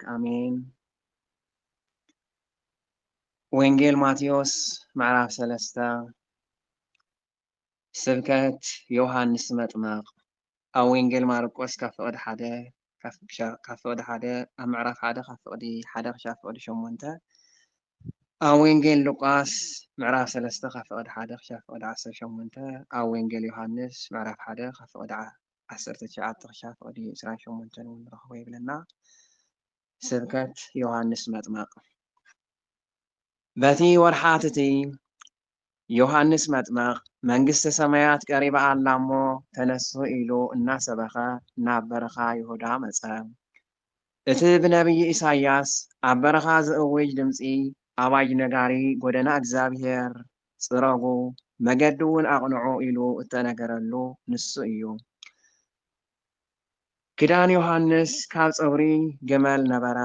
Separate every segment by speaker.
Speaker 1: አሜን። ወንጌል ማቴዎስ ምዕራፍ 3 ስብከት ዮሐንስ መጥምቅ ኣብ ወንጌል ማርቆስ ካብ ፍቅዲ 1 ኣብ ምዕራፍ 1 ካብ ፍቅዲ 1 ክሳብ ፍቅዲ 8 ኣብ ወንጌል ሉቃስ ምዕራፍ 3 ካብ ፍቅዲ 1 ክሳብ ፍቅዲ 18 ኣብ ወንጌል ዮሐንስ ምዕራፍ 1 ካብ ፍቅዲ 19 ክሳብ ፍቅዲ 28 እውን ንረክቦ ይብለና። ስብከት ዮሐንስ መጥምቅ በቲ ወርሓት እቲ ዮሐንስ መጥምቅ መንግስተ ሰማያት ቀሪባ ኣላ እሞ ተነሱ ኢሉ እናሰበኸ ናብ በረኻ ይሁዳ መፀ። እቲ ብነቢይ ኢሳያስ ኣብ በረኻ ዝእውጅ ድምፂ ኣዋጅ ነጋሪ ጎደና እግዚኣብሔር ፅረጉ መገዲ እውን ኣቕንዑ ኢሉ እተነገረሉ ንሱ እዩ። ክዳን ዮሐንስ ካብ ፀጉሪ ገመል ነበረ።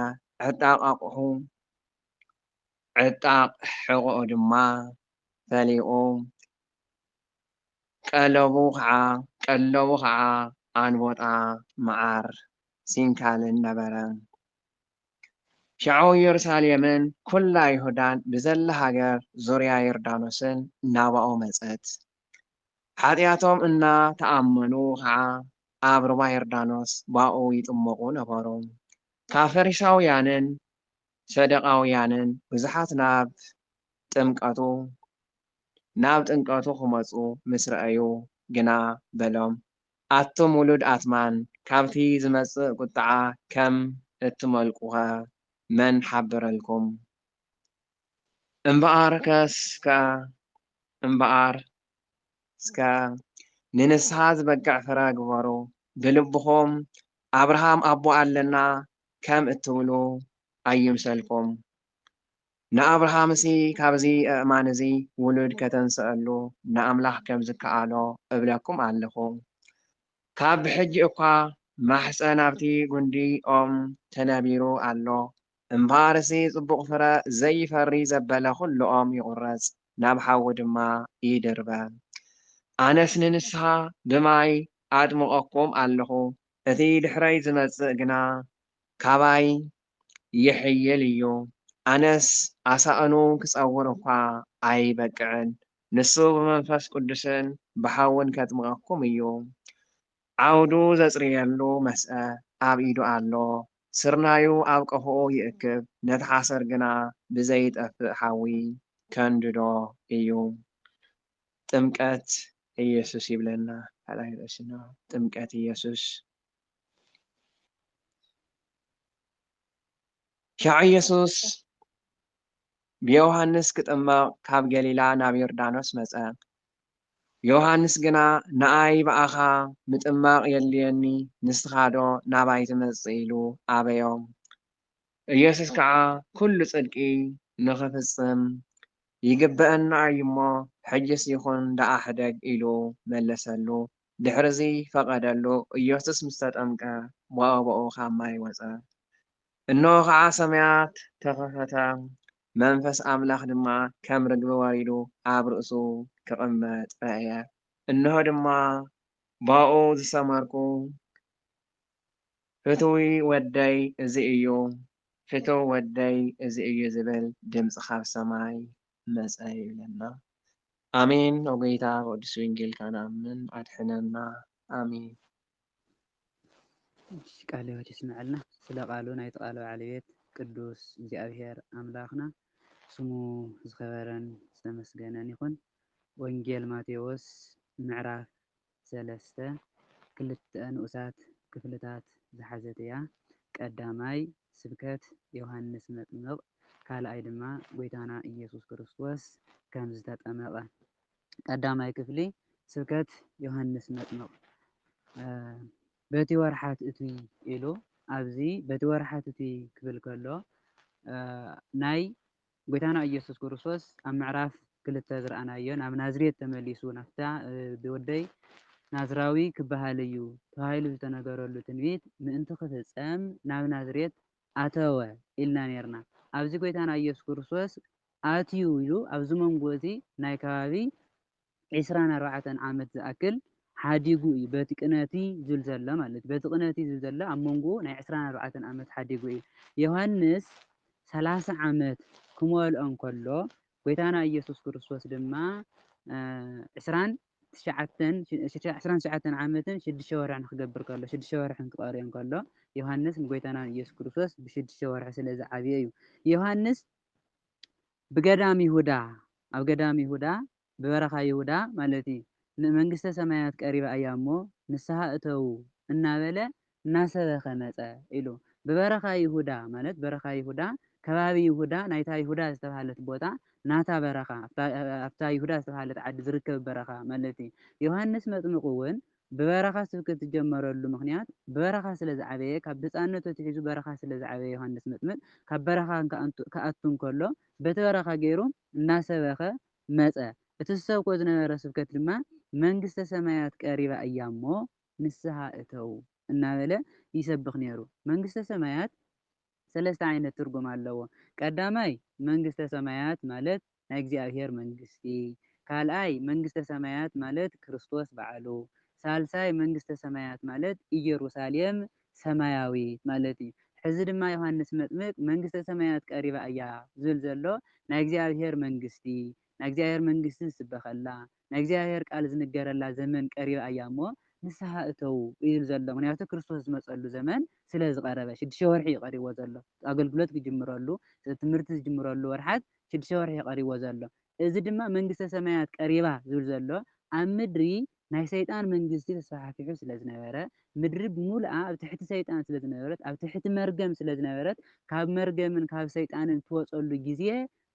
Speaker 1: ዕጣቕ ሕቖኡ ድማ ፈሊቑ ቀለቡ ከዓ ኣንበጣ መዓር ሲንካልን ነበረ። ሽዑ ኢየሩሳሌምን ኩላ ይሁዳን ብዘላ ሃገር ዙርያ ዮርዳኖስን ናብኡ መፀት። ሓጢኣቶም እናተኣመኑ ከዓ ኣብ ሩባ ዮርዳኖስ ባኡ ይጥመቁ ነበሩ። ካብ ፈሪሳውያንን ሰደቃውያንን ብዙሓት ናብ ጥምቀቱ ክመፁ ምስ ረአዩ ግና በሎም ኣቱም ውሉድ ኣትማን ካብቲ ዝመፅእ ቁጥዓ ከም እትመልቁኸ መን ሓበረልኩም? እምበኣርከ ንንስሓ ዝበቅዕ ፍረ ግበሩ። ብልብኹም ኣብርሃም ኣቦ ኣለና ከም እትብሉ ኣይምሰልኩም። ንኣብርሃምሲ ካብዚ ኣእማን እዚ ውሉድ ከተንስአሉ ንኣምላኽ ከም ዝከኣሎ እብለኩም ኣለኹ። ካብ ብሕጂ እኳ ማሕፀን ናብቲ ጉንዲ ኦም ተነቢሩ ኣሎ። እምበኣርሲ ፅቡቕ ፍረ ዘይፈሪ ዘበለ ኩሉ ኦም ይቑረፅ ናብ ሓዊ ድማ ይድርበ። ኣነስ ንንስሓ ብማይ ኣጥምቐኩም ኣለኹ። እቲ ድሕረይ ዝመፅእ ግና ካባይ ይሕይል እዩ። ኣነስ ኣሳእኑ ክፀውር እኳ ኣይበቅዕን። ንሱ ብመንፈስ ቅዱስን ብሓውን ከጥምቐኩም እዩ። ዓውዱ ዘፅርየሉ መስአ ኣብ ኢዱ ኣሎ። ስርናዩ ኣብ ቀፍኡ ይእክብ። ነቲ ሓሰር ግና ብዘይጠፍእ ሓዊ ከንድዶ እዩ። ጥምቀት ኢየሱስ ይብለና። ካልኣይ ርእስና ጥምቀት ኢየሱስ። ሻዕ ኢየሱስ ብዮሐንስ ክጥመቕ ካብ ገሊላ ናብ ዮርዳኖስ መፀ። ዮሐንስ ግና ንኣይ በኣኻ ምጥማቕ የድልየኒ ንስኻ ዶ ናባይ ትመፅእ ኢሉ ኣበዮም። ኢየሱስ ከዓ ኩሉ ፅድቂ ንኽፍፅም ይግበአና እዩ እሞ ሕጅስ ይኹን ደኣ ሕደግ ኢሉ መለሰሉ። ድሕሪዚ ፈቐደሉ። ኢየሱስ ምስ ተጠምቀ ብኣብኡ ካብ ማይ ወፀ። እነሆ ከዓ ሰማያት ተኸፈታ፣ መንፈስ ኣምላኽ ድማ ከም ርግቢ ወሪዱ ኣብ ርእሱ ክቕመጥ ረአየ። እነሆ ድማ ባኡ ዝሰመርኩ ፍትዊ ወደይ እዚ እዩ ዝብል ድምፂ ካብ ሰማይ መፀ ይብለና። ኣሜን። ኦጎይታ ቅዱስ ወንጌልካ ንኣምን ኣድሕነና። ኣሜን።
Speaker 2: ቃለ ሕይወት ይስምዐልና። ስለ ቃሉ ናይቲ ቃል ባለቤት ቅዱስ እግዚኣብሔር ኣምላኽና ስሙ ዝኸበረን ዝተመስገነን ይኹን። ወንጌል ማቴዎስ ምዕራፍ 3 ክልተ ንኡሳት ክፍልታት ዝሓዘት እያ። ቀዳማይ ስብከት ዮሐንስ መጥምቕ፣ ካልኣይ ድማ ጎይታና ኢየሱስ ክርስቶስ ከም ዝተጠመቐ። ቀዳማይ ክፍሊ ስብከት ዮሐንስ መጥምቕ በቲ ወርሓት እቱይ ኢሉ ኣብዚ በቲ ወርሓት እቱይ ክብል ከሎ ናይ ጎይታና ኢየሱስ ክርስቶስ ኣብ ምዕራፍ 2 ዝረኣናዮ ናብ ናዝሬት ተመሊሱ ናፍታ ብወደይ ናዝራዊ ክበሃል እዩ ተባሂሉ ዝተነገረሉ ትንቢት ምእንቲ ክፍፀም ናብ ናዝሬት ኣተወ ኢልና ነርና። ኣብዚ ጎይታና ኢየሱስ ክርስቶስ ኣትዩ ኢሉ ኣብዚ መንጎ እዚ ናይ ከባቢ 24 ዓመት ዝኣክል ሓዲጉ እዩ በቲ ቅነቲ ዝብል ዘሎ ማለት በቲ ቅነቲ ዝብል ዘሎ ኣብ መንጎ ናይ 24 ዓመት ሓዲጉ እዩ ዮሃንስ 30 ዓመት ክመልኦ እንከሎ ጎይታና ኢየሱስ ክርስቶስ ድማ 29 ዓመትን 6 ወርሕን ክገብር ከሎ 6 ወርሕን ክቀርዮ ከሎ ዮሃንስ ንጎይታና ኢየሱስ ክርስቶስ ብ6 ወርሒ ስለ ዝዓበየ እዩ ዮሃንስ ብገዳም ይሁዳ ኣብ ገዳም ይሁዳ ብበረኻ ይሁዳ ማለት እዩ ንመንግስተ ሰማያት ቀሪባ እያ እሞ ንስሓ እተው እናበለ እናሰበኸ መፀ ኢሉ ብበረኻ ይሁዳ ማለት በረኻ ይሁዳ ከባቢ ይሁዳ ናይታ ይሁዳ ዝተባሃለት ቦታ ናታ በረኻ ኣብታ ይሁዳ ዝተባሃለት ዓዲ ዝርከብ በረኻ ማለት እዩ ዮሃንስ መጥምቁ እውን ብበረኻ ስብከት ዝጀመረሉ ምክንያት ብበረኻ ስለ ዝዓበየ ካብ ህፃንነቱ ትሒዙ በረኻ ስለ ዝዓበየ ዮሃንስ መጥምቅ ካብ በረኻ ክኣቱ እንከሎ በቲ በረኻ ገይሩ እናሰበኸ መፀ እቲ ዝሰብኮ ዝነበረ ስብከት ድማ መንግስተ ሰማያት ቀሪባ እያ እሞ ንስሓ እተው እናበለ ይሰብኽ ነይሩ መንግስተ ሰማያት ሰለስተ ዓይነት ትርጉም ኣለዎ ቀዳማይ መንግስተ ሰማያት ማለት ናይ እግዚኣብሔር መንግስቲ ካልኣይ መንግስተ ሰማያት ማለት ክርስቶስ በዓሉ ሳልሳይ መንግስተ ሰማያት ማለት ኢየሩሳሌም ሰማያዊት ማለት እዩ ሕዚ ድማ ዮሃንስ መጥምቅ መንግስተ ሰማያት ቀሪባ እያ ዝብል ዘሎ ናይ እግዚኣብሔር መንግስቲ ናይ እግዚኣብሔር መንግስቲ ዝስበኸላ ናይ እግዚኣብሔር ቃል ዝንገረላ ዘመን ቀሪባ እያ እሞ ንስሓ እተው ይብል ዘሎ ምክንያቱ ክርስቶስ ዝመፀሉ ዘመን ስለ ዝቐረበ 6 ወርሒ እዩ ቀሪቦ ዘሎ ኣገልግሎት ክጅምረሉ ትምህርቲ ዝጅምረሉ ወርሓት 6 ወርሒ ቀሪቦ ዘሎ እዚ ድማ መንግስተ ሰማያት ቀሪባ ዝብል ዘሎ ኣብ ምድሪ ናይ ሰይጣን መንግስቲ ተስፋሕፊሑ ስለ ዝነበረ ምድሪ ብሙሉኣ ኣብ ትሕቲ ሰይጣን ስለ ዝነበረት ኣብ ትሕቲ መርገም ስለ ዝነበረት ካብ መርገምን ካብ ሰይጣንን ትወፀሉ ግዜ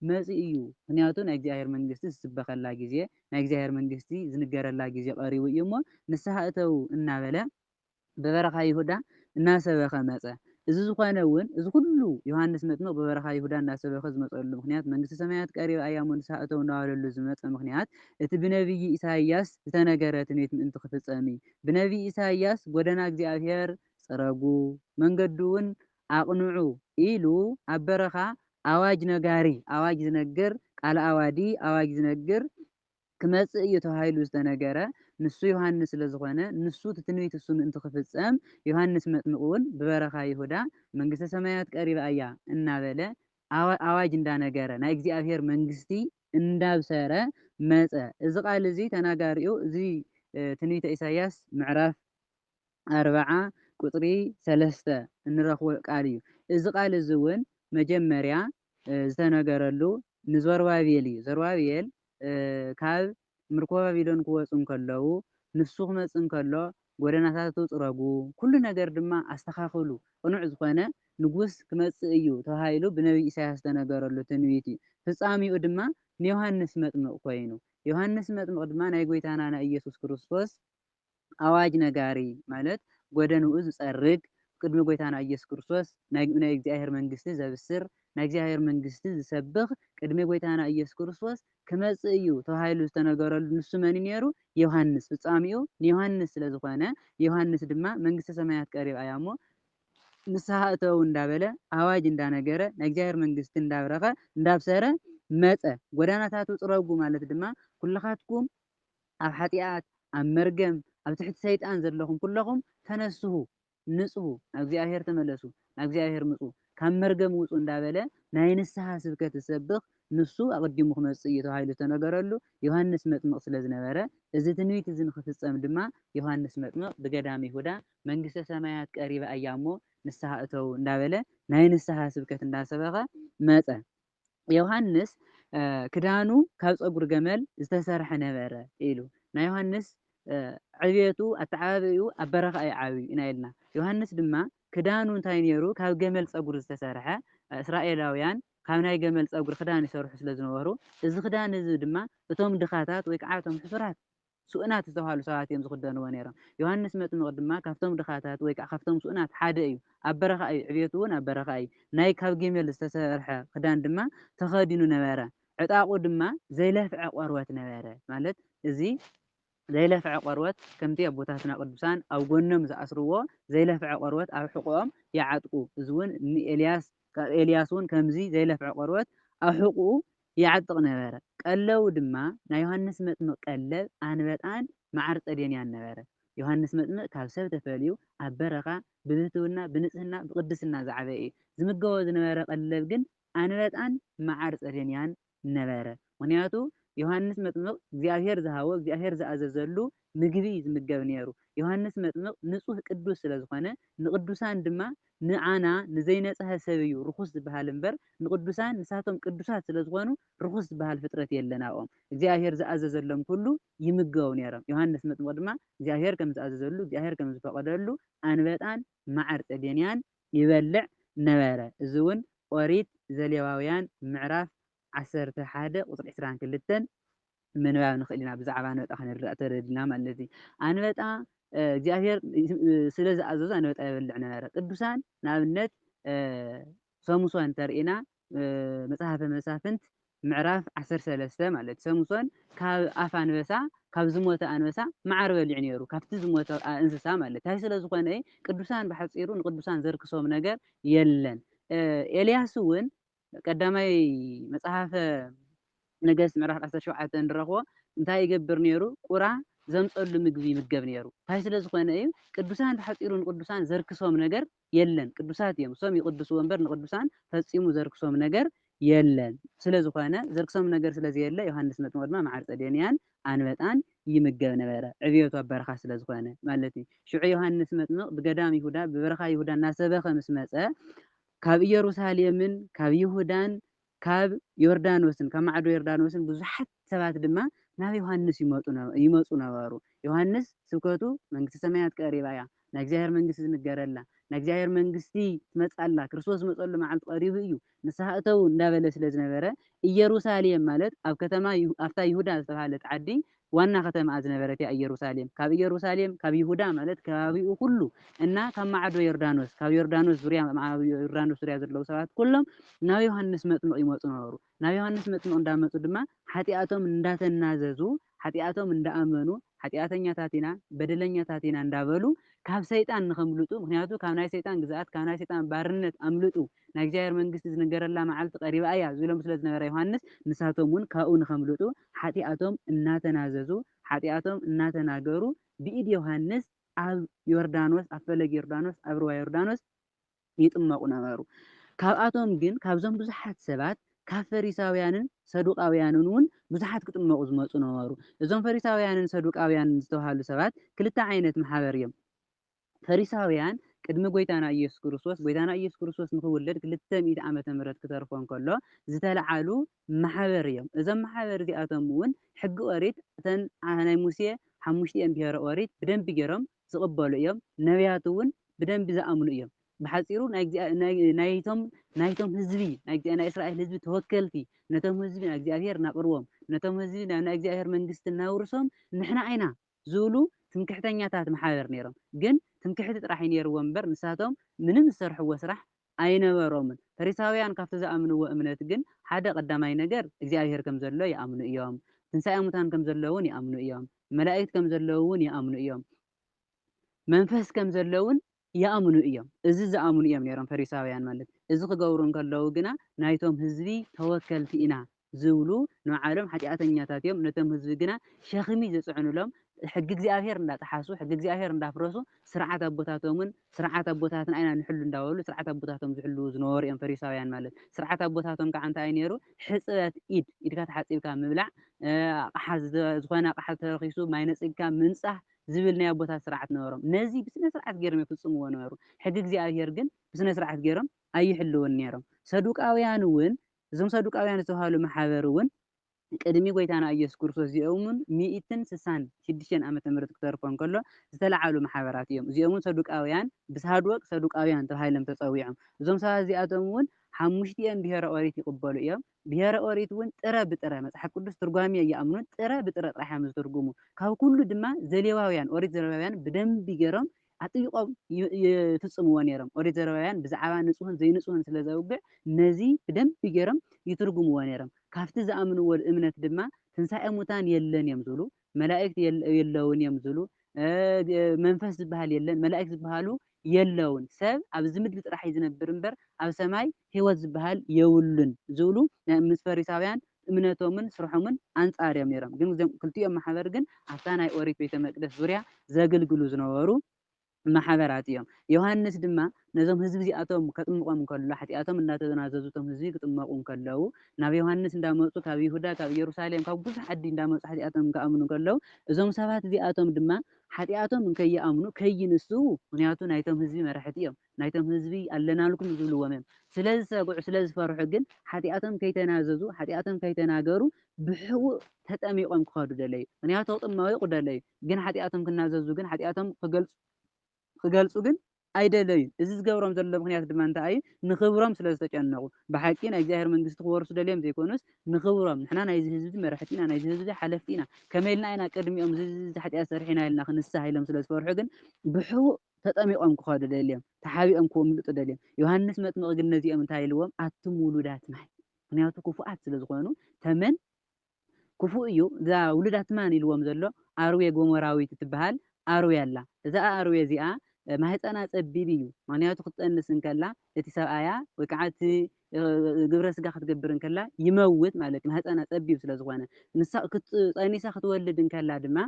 Speaker 2: መፂ እዩ ምክንያቱ ናይ እግዚኣብሔር መንግስቲ ዝስበኸላ ግዜ ናይ እግዚኣብሔር መንግስቲ ዝንገረላ ግዜ ቀሪቡ እዩ እሞ ንስሓ እተው እናበለ ብበረኻ ይሁዳ እናሰበኸ መፀ እዚ ዝኾነ እውን እዚ ኩሉ ዮሃንስ መጥምቅ ብበረኻ ይሁዳ እናሰበኸ ዝመፀሉ ምክንያት መንግስተ ሰማያት ቀሪባ እያ እሞ ንስሓ እተው እናበለሉ ዝመፀ ምክንያት እቲ ብነቢይ ኢሳይያስ ዝተነገረ ትንቢት ምእንቲ ክፍፀም እዩ ብነቢይ ኢሳይያስ ጎደና እግዚኣብሔር ፅረጉ መንገዱ እውን ኣቕንዑ ኢሉ ኣብ በረኻ ኣዋጅ ነጋሪ ኣዋጅ ዝነግር ቃል ኣዋዲ ኣዋጅ ዝነግር ክመፅእ እዩ ተባሂሉ ዝተነገረ ንሱ ዮሃንስ ስለ ዝኾነ ንሱ እቲ ትንቢት እሱ ምእንቲ ክፍፀም ዮሃንስ መጥምቅ እውን ብበረኻ ይሁዳ መንግስተ ሰማያት ቀሪባ እያ እናበለ ኣዋጅ እንዳነገረ ናይ እግዚኣብሔር መንግስቲ እንዳብሰረ መፀ እዚ ቃል እዚ ተናጋሪኡ እዚ ትንቢተ ኢሳይያስ ምዕራፍ 40 ቁፅሪ 3 እንረኽቦ ቃል እዩ እዚ ቃል እዚ እውን መጀመርያ ዝተነገረሉ ንዘሩባቤል እዩ ዘሩባቤል ካብ ምርኮ ባቢሎን ክወፁ እንከለዉ ንሱ ክመፅእ እንከሎ ጎደናታቱ ፅረጉ ኩሉ ነገር ድማ ኣስተኻኽሉ ቅኑዕ ዝኾነ ንጉስ ክመፅእ እዩ ተባሂሉ ብነቢይ ኢሳያስ ዝተነገረሉ ትንቢት እዩ ፍፃሚኡ ድማ ንዮሃንስ መጥምቅ ኮይኑ ዮሃንስ መጥምቅ ድማ ናይ ጎይታና ናይ ኢየሱስ ክርስቶስ ኣዋጅ ነጋሪ ማለት ጎደንኡ ዝፀርግ ቅድሚ ጎይታና ኢየሱስ ክርስቶስ ናይ እግዚኣብሔር መንግስቲ ዘብስር ናይ እግዚኣብሔር መንግስቲ ዝሰብኽ ቅድሚ ጎይታና ኢየሱስ ክርስቶስ ክመፅእ እዩ ተባሂሉ ዝተነገረሉ ንሱ መን ነይሩ ዮሃንስ ፍፃሚኡ ንዮሃንስ ስለ ዝኾነ ዮሃንስ ድማ መንግስተ ሰማያት ቀሪባ እያ እሞ ንስሓ እተው እንዳበለ ኣዋጅ እንዳነገረ ናይ እግዚኣብሔር መንግስቲ እንዳብረኸ እንዳብሰረ መፀ ጎደናታቱ ፅረጉ ማለት ድማ ኩልኻትኩም ኣብ ሓጢኣት ኣብ መርገም ኣብ ትሕቲ ሰይጣን ዘለኹም ኩለኹም ተነስሑ ንፅሁ ናብ እግዚኣብሔር ተመለሱ ናብ እግዚኣብሔር ምፁ ካብ መርገም ውፁ እንዳበለ ናይ ንስሓ ስብከት ዝሰብኽ ንሱ ኣቐዲሙ ክመፅእ እዩ ተባሂሉ ዝተነገረሉ ዮሃንስ መጥምቅ ስለ ዝነበረ እዚ ትንቢት እዚ ንክፍፀም ድማ ዮሃንስ መጥምቅ ብገዳም ይሁዳ መንግስተ ሰማያት ቀሪባ እያ እሞ ንስሓ እተው እንዳበለ ናይ ንስሓ ስብከት እንዳሰበኸ መፀ ዮሃንስ ክዳኑ ካብ ፀጉሪ ገመል ዝተሰርሐ ነበረ ኢሉ ናይ ዮሃንስ ዕብየቱ ኣተዓባብኡ ኣብ በረኻ እዩ ዓብዩ ኢና ኢልና ዮሃንስ ድማ ክዳኑ እንታይ ነይሩ ካብ ገመል ፀጉሪ ዝተሰርሐ እስራኤላውያን ካብ ናይ ገመል ፀጉሪ ክዳን ይሰርሑ ስለ ዝነበሩ እዚ ክዳን እዚ ድማ እቶም ድኻታት ወይ ከዓ እቶም ሕሱራት ስኡናት ዝተባሃሉ ሰባት እዮም ዝኽደንዎ ነይሮም ዮሃንስ መጥምቅ ድማ ካብቶም ድኻታት ወይ ከዓ ካብቶም ስኡናት ሓደ እዩ ኣብ በረኻ እዩ ዕብየቱ እውን ኣብ በረኻ እዩ ናይ ካብ ገመል ዝተሰርሐ ክዳን ድማ ተኸዲኑ ነበረ ዕጣቑ ድማ ዘይለፍዐ ቆርበት ነበረ ማለት እዚ ዘይለፍዐ ቆርበት ከምቲ ኣቦታትና ቅዱሳን ኣብ ጎኖም ዝኣስርዎ ዘይለፍዐ ቆርበት ኣብ ሕቖኦም ይዓጥቁ እዚ እውን ኤልያስ እውን ከምዚ ዘይለፍዐ ቆርበት ኣብ ሕቑኡ ይዓጥቕ ነበረ ቀለቡ ድማ ናይ ዮሃንስ መጥምቅ ቀለብ ኣንበጣን መዓር ጸደንያን ነበረ። ዮሃንስ መጥምቅ ካብ ሰብ ተፈልዩ ኣብ በረኻ ብብህትውና ብንጽህና ብቅድስና ዝዓበየ እዩ። ዝምገቦ ዝነበረ ቀለብ ግን ኣንበጣን መዓር ጸደንያን ነበረ። ምክንያቱ ዮሃንስ መጥምቅ እግዚኣብሔር ዝሃቦ እግዚኣብሔር ዝኣዘዘሉ ምግቢ ዝምገብ ነይሩ። ዮሃንስ መጥምቅ ንጹህ ቅዱስ ስለ ዝኾነ ንቅዱሳን ድማ ንዓና ንዘይነጽሐ ሰብ እዩ ርኩስ ዝበሃል እምበር ንቅዱሳን ንሳቶም ቅዱሳት ስለ ዝኾኑ ርኩስ ዝበሃል ፍጥረት የለን ኣብኦም። እግዚኣብሔር ዝኣዘዘሎም ኩሉ ይምገቡ ነይሮም። ዮሃንስ መጥምቅ ድማ እግዚኣብሔር ከም ዝኣዘዘሉ እግዚኣብሔር ከም ዝፈቀደሉ ኣንበጣን መዓር ጸደንያን ይበልዕ ነበረ። እዚ እውን ኦሪት ዘሌዋውያን ምዕራፍ 11 ቁፅሪ 22 ምንባብ ንኽእል ኢና ብዛዕባ ኣንበጣ ክንርዳእ ተደሊና ማለት እዩ። ኣንበጣ እግዚኣብሔር ስለ ዝኣዘዞ ኣንበጣ ይበልዕ ነበረ። ቅዱሳን ንኣብነት ሰሙሶን እንተሪኢና መጽሓፈ መሳፍንት ምዕራፍ 13 ማለት ሰሙሶን ካብ ኣፍ ኣንበሳ ካብ ዝሞተ ኣንበሳ መዓር በሊዑ ነይሩ ካብቲ ዝሞተ እንስሳ ማለት እንታይ ስለ ዝኾነ ቅዱሳን ብሓፂሩ ንቅዱሳን ዘርክሶም ነገር የለን። ኤልያስ እውን ቀዳማይ መጽሓፈ ነገስት ምዕራፍ 17 ንረኽቦ እንታይ ይገብር ነይሩ? ቁራ ዘምፀሉ ምግቢ ይምገብ ነይሩ። እንታይ ስለ ዝኾነ እዩ ቅዱሳን ብሓፂሩ ንቅዱሳን ዘርክሶም ነገር የለን። ቅዱሳት እዮም እሶም ይቅድስዎ እምበር ንቅዱሳን ፈፂሙ ዘርክሶም ነገር የለን። ስለ ዝኾነ ዘርክሶም ነገር ስለዘየለ ዮሃንስ መጥምቅ ድማ መዓር ጸደንያን ኣንበጣን ይምገብ ነበረ። ዕብየቱ ኣብ በረኻ ስለ ዝኾነ ማለት እዩ። ሽዑ ዮሃንስ መጥምቅ ብገዳም ይሁዳ ብበረኻ ይሁዳ እናሰበኸ ምስ መፀ ካብ ኢየሩሳሌምን ካብ ይሁዳን ካብ ዮርዳኖስን ካብ ማዕዶ ዮርዳኖስን ብዙሓት ሰባት ድማ ናብ ዮሃንስ ይመፁ ነበሩ። ዮሃንስ ስብከቱ መንግስቲ ሰማያት ቀሪባ እያ፣ ናይ እግዚኣብሔር መንግስቲ ዝንገረላ፣ ናይ እግዚኣብሔር መንግስቲ ትመፃላ፣ ክርስቶስ ዝመፀሉ መዓልቲ ቀሪቡ እዩ፣ ንስሓ እተው እንዳበለ ስለ ዝነበረ ኢየሩሳሌም ማለት ኣብ ከተማ ኣብታ ይሁዳ ዝተባሃለት ዓዲ ዋና ከተማ ዝነበረት እያ ኢየሩሳሌም። ካብ ኢየሩሳሌም ካብ ይሁዳ ማለት ከባቢኡ ሁሉ እና ካብ ማዕዶ ዮርዳኖስ ካብ ዮርዳኖስ ዙርያ ዮርዳኖስ ዙርያ ዘለዉ ሰባት ኩሎም ናብ ዮሃንስ መጥምቅ ይመፁ ነበሩ። ናብ ዮሃንስ መጥምቅ እንዳመፁ ድማ ሓጢኣቶም እንዳተናዘዙ ሓጢኣቶም እንዳኣመኑ ሓጢኣተኛታት ኢና በደለኛታት ኢና እንዳበሉ ካብ ሰይጣን ንኸምልጡ ምክንያቱ ካብ ናይ ሰይጣን ግዝኣት ካብ ናይ ሰይጣን ባርነት ኣምልጡ ናይ እግዚኣብሔር መንግስቲ ዝንገረላ መዓልቲ ቀሪባ እያ ዝብሎም ስለ ዝነበረ ዮሃንስ ንሳቶም እውን ካብኡ ንኸምልጡ ሓጢኣቶም እናተናዘዙ ሓጢኣቶም እናተናገሩ ብኢድ ዮሃንስ ኣብ ዮርዳኖስ ኣብ ፈለግ ዮርዳኖስ ኣብ ሩባ ዮርዳኖስ ይጥመቁ ነበሩ። ካብኣቶም ግን ካብዞም ብዙሓት ሰባት ካብ ፈሪሳውያንን ሰዱቃውያንን እውን ብዙሓት ክጥመቁ ዝመፁ ነበሩ። እዞም ፈሪሳውያንን ሰዱቃውያንን ዝተባሃሉ ሰባት ክልተ ዓይነት ማሕበር እዮም። ፈሪሳውያን ቅድሚ ጎይታና ኢየሱስ ክርስቶስ ጎይታና ኢየሱስ ክርስቶስ ንክውለድ 200 ዓመተ ምህረት ክተርፎ እንከሎ ዝተለዓሉ ማሕበር እዮም። እዞም ማሕበር እዚኣቶም እውን ሕጊ ኦሪት እተን ናይ ሙሴ 5 ብሄረ ኦሪት ብደንቢ ገይሮም ዝቕበሉ እዮም። ነቢያት እውን ብደንቢ ዝኣምኑ እዮም። ብሓፂሩ ናይቶም ህዝቢ ናይ እስራኤል ህዝቢ ተወከልቲ ነቶም ህዝቢ ናይ እግዚኣብሔር እናቅርቦም ነቶም ህዝቢ ናይ እግዚኣብሔር መንግስቲ እናውርሶም ንሕና ኢና ዝብሉ ትምክሕተኛታት ማሕበር ነይሮም። ግን ትምክሕቲ ጥራሕ ነይርዎም እምበር ንሳቶም ምንም ዝሰርሕዎ ስራሕ ኣይነበሮምን። ፈሪሳውያን ካብቲ ዝኣምንዎ እምነት ግን ሓደ ቀዳማይ ነገር እግዚኣብሔር ከም ዘሎ ይኣምኑ እዮም። ትንሣኤ ሙታን ከም ዘሎ እውን ይኣምኑ እዮም። መላእክት ከም ዘለዎ እውን ይኣምኑ እዮም። መንፈስ ከም ዘሎ እውን ይኣምኑ እዮም። እዚ ዝኣምኑ እዮም ነይሮም ፈሪሳውያን ማለት። እዚ ክገብሩ እንከለዉ ግና ናይቶም ህዝቢ ተወከልቲ ኢና ዝብሉ ንባዕሎም ሓጢኣተኛታት እዮም። ነቶም ህዝቢ ግና ሸኽሚ ዘፅዕኑሎም ሕጊ እግዚኣብሔር እንዳጠሓሱ ሕጊ እግዚኣብሔር እንዳፍረሱ ስርዓት ኣቦታቶምን ስርዓት ኣቦታትን ኣይና ንሕሉ እንዳበሉ ስርዓት ኣቦታቶም ዝሕልው ዝነበሩ እዮም ፈሪሳውያን ማለት። ስርዓት ኣቦታቶም ከዓ እንታይ ነይሩ? ሕፅበት ኢድካ ተሓፂብካ ምብላዕ፣ ኣቕሓ ዝኾነ ኣቕሓ ተረኺሱ ማይ ነፂግካ ምንፃህ ዝብል ናይ ኣቦታት ስርዓት ነበሮም። ነዚ ብስነ ስርዓት ገይሮም ይፍፅምዎ ነበሩ። ሕጊ እግዚኣብሔር ግን ብስነ ስርዓት ገይሮም ኣይሕልውን ነይሮም። ሰዱቃውያን እውን እዞም ሰዱቃውያን ዝተባሃሉ ማሕበር እውን ቅድሚ ጎይታና ኢየሱስ ክርስቶስ እዚኦምን 166 ዓመተ ምህረት ክተርፎ እንከሎ ዝተለዓሉ ማሕበራት እዮም። እዚኦምን ሰዱቃውያን ብሳድወቅ ሰዱቃውያን ተባሂሎም ተፀዊዖም። እዞም ሰባት እዚኣቶም እውን 5 ብሄረ ኦሪት ይቕበሉ እዮም። ብሄረ ኦሪት እውን ጥረ ብጥረ መፅሓፍ ቅዱስ ትርጓሜ እየኣምኑን ጥረ ብጥረ ጥራሕ እዮም ዝትርጉሙ። ካብ ኩሉ ድማ ዘሌዋውያን ኦሪት ዘሌዋውያን ብደንቢ ገይሮም ኣጥቢቆም ይፍፅምዎ ነይሮም። ኦሪት ዘሌዋውያን ብዛዕባ ንጹህን ዘይንጹህን ስለ ዘውግዕ ነዚ ብደንቢ ገይሮም ይትርጉምዎ ነይሮም። ካብቲ ዝኣምንዎ እምነት ድማ ትንሣኤ ሙታን የለን እዮም ዝብሉ፣ መላእክት የለውን እዮም ዝብሉ፣ መንፈስ ዝበሃል የለን፣ መላእክት ዝበሃሉ የለውን፣ ሰብ ኣብዚ ምድሪ ጥራሕ እዩ ዝነብር እምበር ኣብ ሰማይ ሂወት ዝበሃል የብሉን ዝብሉ ምስ ፈሪሳውያን እምነቶምን ስርሖምን ኣንጻር እዮም ነይሮም። ግን እዞም ክልቲኦም ማሕበር ግን ኣብታ ናይ ኦሪት ቤተ መቅደስ ዙርያ ዘገልግሉ ዝነበሩ ማሕበራት እዮም። ዮሃንስ ድማ ነዞም ህዝቢ እዚኣቶም ከጥምቆም ከሎ ሓጢኣቶም እናተናዘዙ እቶም ህዝቢ ክጥመቁ ከለዉ ናብ ዮሃንስ እንዳመፁ ካብ ይሁዳ ካብ ኢየሩሳሌም ካብ ብዙሕ ዓዲ እንዳመፁ ሓጢኣቶም ክኣምኑ ከለዉ እዞም ሰባት እዚኣቶም ድማ ሓጢኣቶም እንከይኣምኑ ከይንስኡ ምክንያቱ ናይቶም ህዝቢ መራሕቲ እዮም ናይቶም ህዝቢ ኣለናልኩም ዝብልዎም እዮም ስለዝሰግዑ ስለዝፈርሑ ግን ሓጢኣቶም ከይተናዘዙ ሓጢኣቶም ከይተናገሩ ብሕቡእ ተጠሚቆም ክኸዱ ደለዩ ምክንያቱ ክጥመቁ ደለዩ ግን ሓጢኣቶም ክናዘዙ ግን ሓጢኣቶም ክገልፁ ግን ኣይደለዩን እዚ ዝገብሮም ዘሎ ምክንያት ድማ እንታይ እዩ ንክብሮም ስለ ዝተጨነቁ ብሓቂ ናይ እግዚኣብሔር መንግስቲ ክወርሱ ደልዮም ዘይኮኑስ ንክብሮም ንሕና ናይዚ ህዝቢ መራሕቲ ኢና ናይዚ ህዝቢ ሓለፍቲ ኢና ከመይ ኢልና ኢና ቅድሚኦም ሓጢኣት ሰሪሕና ኢልና ክንስሓ ኢሎም ስለ ዝፈርሑ ግን ብሕቡእ ተጠሚቆም ክኸዱ ደልዮም ተሓቢኦም ክምልጡ ደልዮም ዮሃንስ መጥምቅ ግን ነዚኦም እንታይ ኢልዎም ኣቱም ውሉዳት ማይ ምክንያቱ ክፉኣት ስለ ዝኾኑ ተመን ክፉእ እዩ እዛ ውሉዳት ማን ኢልዎም ዘሎ ኣርዌ ጎሞራዊት ትበሃል ኣርዌ ኣላ እዛ ኣርዌ እዚኣ ማህፀና ፀቢብ እዩ ምክንያቱ ክትፀንስ እንከላ እቲ ሰብኣያ ወይ ከዓ እቲ ግብረ ስጋ ክትገብር እንከላ ይመውት ማለት እዩ ማህፀና ፀቢብ ስለ ዝኾነ ንሳ ፀኒሳ ክትወልድ እንከላ ድማ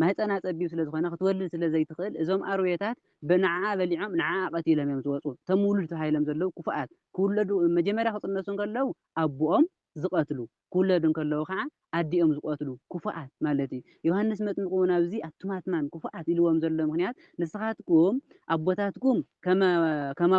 Speaker 2: ማህፀና ፀቢብ ስለ ዝኾነ ክትወልድ ስለ ዘይትኽእል እዞም ኣርዌታት ብንዓዓ በሊዖም ንዓዓ ቀቲሎም እዮም ዝወፁ እቶም ውሉድ ተባሂሎም ዘለዉ ክፉኣት ክውለዱ መጀመርያ ክፅነሱ ከለዉ ኣቦኦም ዝቐትሉ ክውለዱ ከለዉ ከዓ ኣዲኦም ዝቆትሉ ክፉኣት ማለት እዩ ዮሃንስ መጥምቅ እውን ኣብዚ ኣቱማት ማን ክፉኣት ኢልዎም ዘሎ ምክንያት ንስኻትኩም ኣቦታትኩም ከም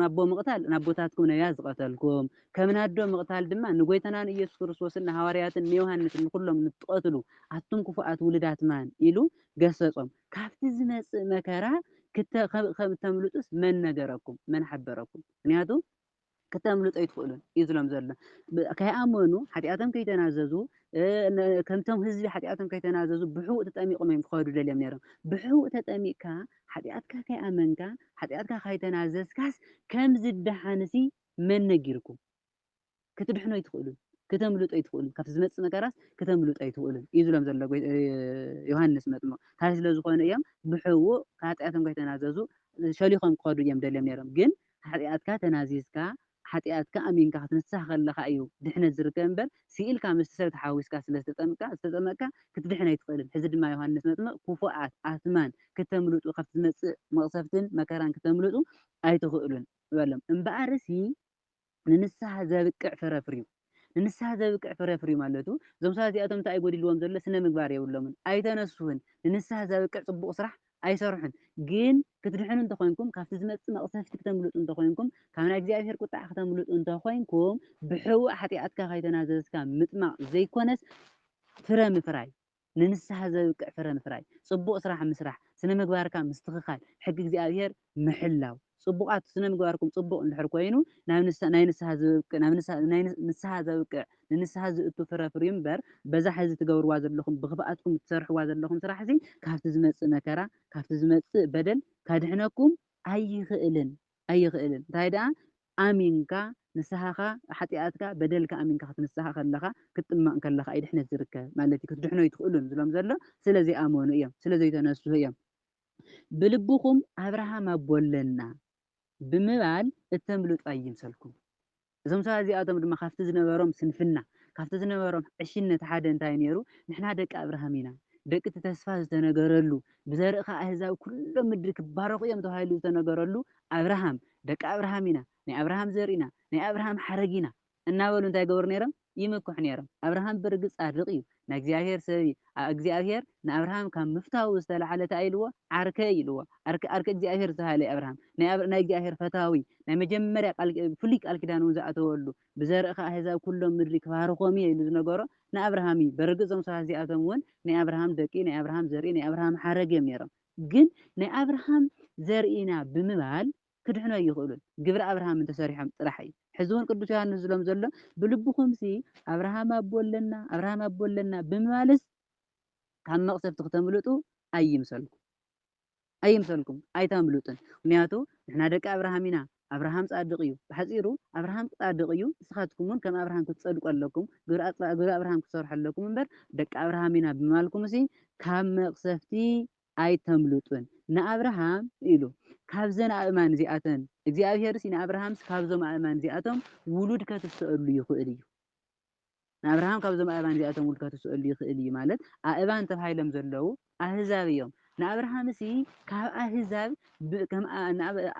Speaker 2: ኣቦ ምቕታል ንኣቦታትኩም ነቢያት ዝቐተልኩም ከም ናዶ ምቕታል ድማ ንጎይታና ንኢየሱስ ክርስቶስን ንሃዋርያትን ንዮሃንስን ንኩሎም ንትቐትሉ ኣቱም ክፉኣት ውሉዳት ማን ኢሉ ገሰፆም ካብቲ ዝመፅእ መከራ ከም ተምልጡስ መን ነገረኩም መን ሓበረኩም ምክንያቱ ከተምልጡ ኣይትኽእሉን እዩ ዝብሎም ዘሎ ከይኣመኑ ሓጢኣቶም ከይተናዘዙ ከምቶም ህዝቢ ሓጢኣቶም ከይተናዘዙ ብሕቡእ ተጠሚቆም እዮም ክኸዱ ደልዮም ነይሮም ብሕቡእ ተጠሚቕካ ሓጢኣትካ ከይኣመንካ ሓጢኣትካ ከይተናዘዝካስ ከም ዝደሓንሲ መን ነጊርኩም ክትድሕኑ ኣይትኽእሉን ከተምልጡ ኣይትኽእሉን ካብቲ ዝመፅእ መከራስ ከተምልጡ ኣይትኽእሉን እዩ ዝብሎም ዘሎ ዮሃንስ መጥምቅ ካብ ስለዝኾነ እዮም ብሕቡእ ሓጢኣቶም ከይተናዘዙ ሸሊኾም ክኸዱ እዮም ደልዮም ነይሮም ግን ሓጢኣትካ ተናዚዝካ ሓጢኣትካ ኣሚንካ ክትንስሓ ከለካ እዩ ድሕነት ዝርከብ እምበር ስኢልካ ምስቲ ሰብ ተሓዊስካ ስለዝተጠመቅካ ክትድሕን ኣይትኽእልን ሕዚ ድማ ዮሃንስ መጥምቅ ክፉኣት ኣትማን ከተምልጡ ካብቲ ዝመፅእ መቕሰፍትን መከራን ከተምልጡ ኣይትኽእሉን በሎም እምበኣርሲ ንንስሓ ዘብቅዕ ፍረ ፍርዩ ንንስሓ ዘብቅዕ ፍረ ፍርዩ ማለቱ እዞም ሰባት እዚኣቶም እንታይ ኣይጎዲልዎም ዘሎ ስነ ምግባር የብሎምን ኣይተነስውን ንንስሓ ዘብቅዕ ፅቡቅ ስራሕ ኣይሰርሑን ግን ክትድሕኑ እንተኮይንኩም ካብቲ ዝመፅእ መቕሰፍቲ ከተምልጡ እንተኮይንኩም ካብ ናይ እግዚኣብሔር ቁጣዕ ከተምልጡ እንተኮይንኩም ብሕቡእ ሓጢኣትካ ከይተናዘዝካ ምጥማቕ ዘይኮነስ ፍረ ምፍራይ ንንስሓ ዘብቅዕ ፍረ ምፍራይ ፅቡቅ ስራሕ ምስራሕ ስነ ምግባርካ ምስትኽኻል ሕጊ እግዚኣብሔር ምሕላው ፅቡቃት ስነ ምግባርኩም ፅቡቅ እንድሕር ኮይኑ ናይ ንስሓ ዘብቅዕ ንስሓ ዘብቅዕ ንንስሓ ዝእቱ ፍረ ፍርዩ እምበር በዛ ሕዚ ትገብርዋ ዘለኹም ብክፍኣትኩም ትሰርሕዋ ዘለኹም ስራሕ እዚ ካብቲ ዝመፅእ መከራ ካብቲ ዝመፅእ በደል ካድሕነኩም ኣይኽእልን እንታይ ደኣ ኣሚንካ ንስሓኻ ሓጢኣትካ በደልካ ኣሚንካ ክትንስሓ ከለካ ክትጥማቕ ከለካ እዩ ድሕነት ዝርከብ ማለት እዩ ክትድሕኑ ኣይትኽእሉን ዝብሎም ዘሎ ስለዘይኣመኑ እዮም ስለዘይተነስሑ እዮም ብልብኹም ኣብርሃም ኣቦለና ብምባል እተምልጡ ኣይምሰልኩም እዞም ሰባት እዚኣቶም ድማ ካብቲ ዝነበሮም ስንፍና ካብቲ ዝነበሮም ዕሽነት ሓደ እንታይ ነይሩ ንሕና ደቂ ኣብርሃም ኢና ደቂ እቲ ተስፋ ዝተነገረሉ ብዘርእኻ ኣህዛብ ኩሎም ምድሪ ክባረኹ እዮም ተባሂሉ ዝተነገረሉ ኣብርሃም ደቂ ኣብርሃም ኢና ናይ ኣብርሃም ዘርኢ ኢና ናይ ኣብርሃም ሓረግ ኢና እናበሉ እንታይ ገብሩ ነይሮም ይምኩሕ ነይሮም ኣብርሃም ብርግፅ ጻድቕ እዩ ናይ እግዚኣብሔር ሰብ እግዚኣብሔር ንኣብርሃም ካብ ምፍታው ዝተላዓለ እንታይ ኢልዎ ዓርከ ኢልዎ ዓርከ እግዚኣብሔር ዝተባሃለ ኣብርሃም ናይ እግዚኣብሔር ፈታዊ ናይ መጀመርያ ፍሉይ ቃል ኪዳን እውን ዝኣተወሉ ብዘርእኻ ኣህዛብ ኩሎም ምድሪ ክባርኾም እየ ኢሉ ዝነገሮ ንኣብርሃም እዩ በርግፅ እዞም ሰባት እዚኣቶም እውን ናይ ኣብርሃም ደቂ ናይ ኣብርሃም ዘርኢ ናይ ኣብርሃም ሓረግ እዮም ነይሮም ግን ናይ ኣብርሃም ዘርኢና ብምባል ክድሕኑ ኣይኽእሉን ግብሪ ኣብርሃም እንተሰሪሖም ጥራሕ እዩ ሕዚ እውን ቅዱስ ዮሃንስ ዝብሎም ዘሎ ብልብኹም ኣብርሃም ኣቦለና ብምባልስ ካብ መቕሰፍቲ ከተምልጡ ኣይምሰልኩም ኣይተምልጡን ምክንያቱ ንሕና ደቂ ኣብርሃም ኢና ኣብርሃም ጻድቕ እዩ ብሓፂሩ ኣብርሃም ጻድቕ እዩ ንስኻትኩም እውን ከም ኣብርሃም ክትጸድቁ ኣለኩም ግብሪ ኣብርሃም ክትሰርሑ ኣለኩም እምበር ደቂ ኣብርሃም ኢና ብምባልኩም ካብ መቕሰፍቲ ኣይተምልጡን ንኣብርሃም ኢሉ ካብዘን ኣእማን እዚኣተን እግዚኣብሔርሲ ንኣብርሃምስ ካብዞም ኣእማን እዚኣቶም ውሉድ ከትስእሉ ይኽእል እዩ ንኣብርሃም ካብዞም ኣእባን እዚኣቶም ውልድካ ትስእሉ ይኽእል እዩ ማለት ኣእባን ተባሂሎም ዘለዉ ኣህዛብ እዮም ንኣብርሃም እሲ ካብ ኣህዛብ ከም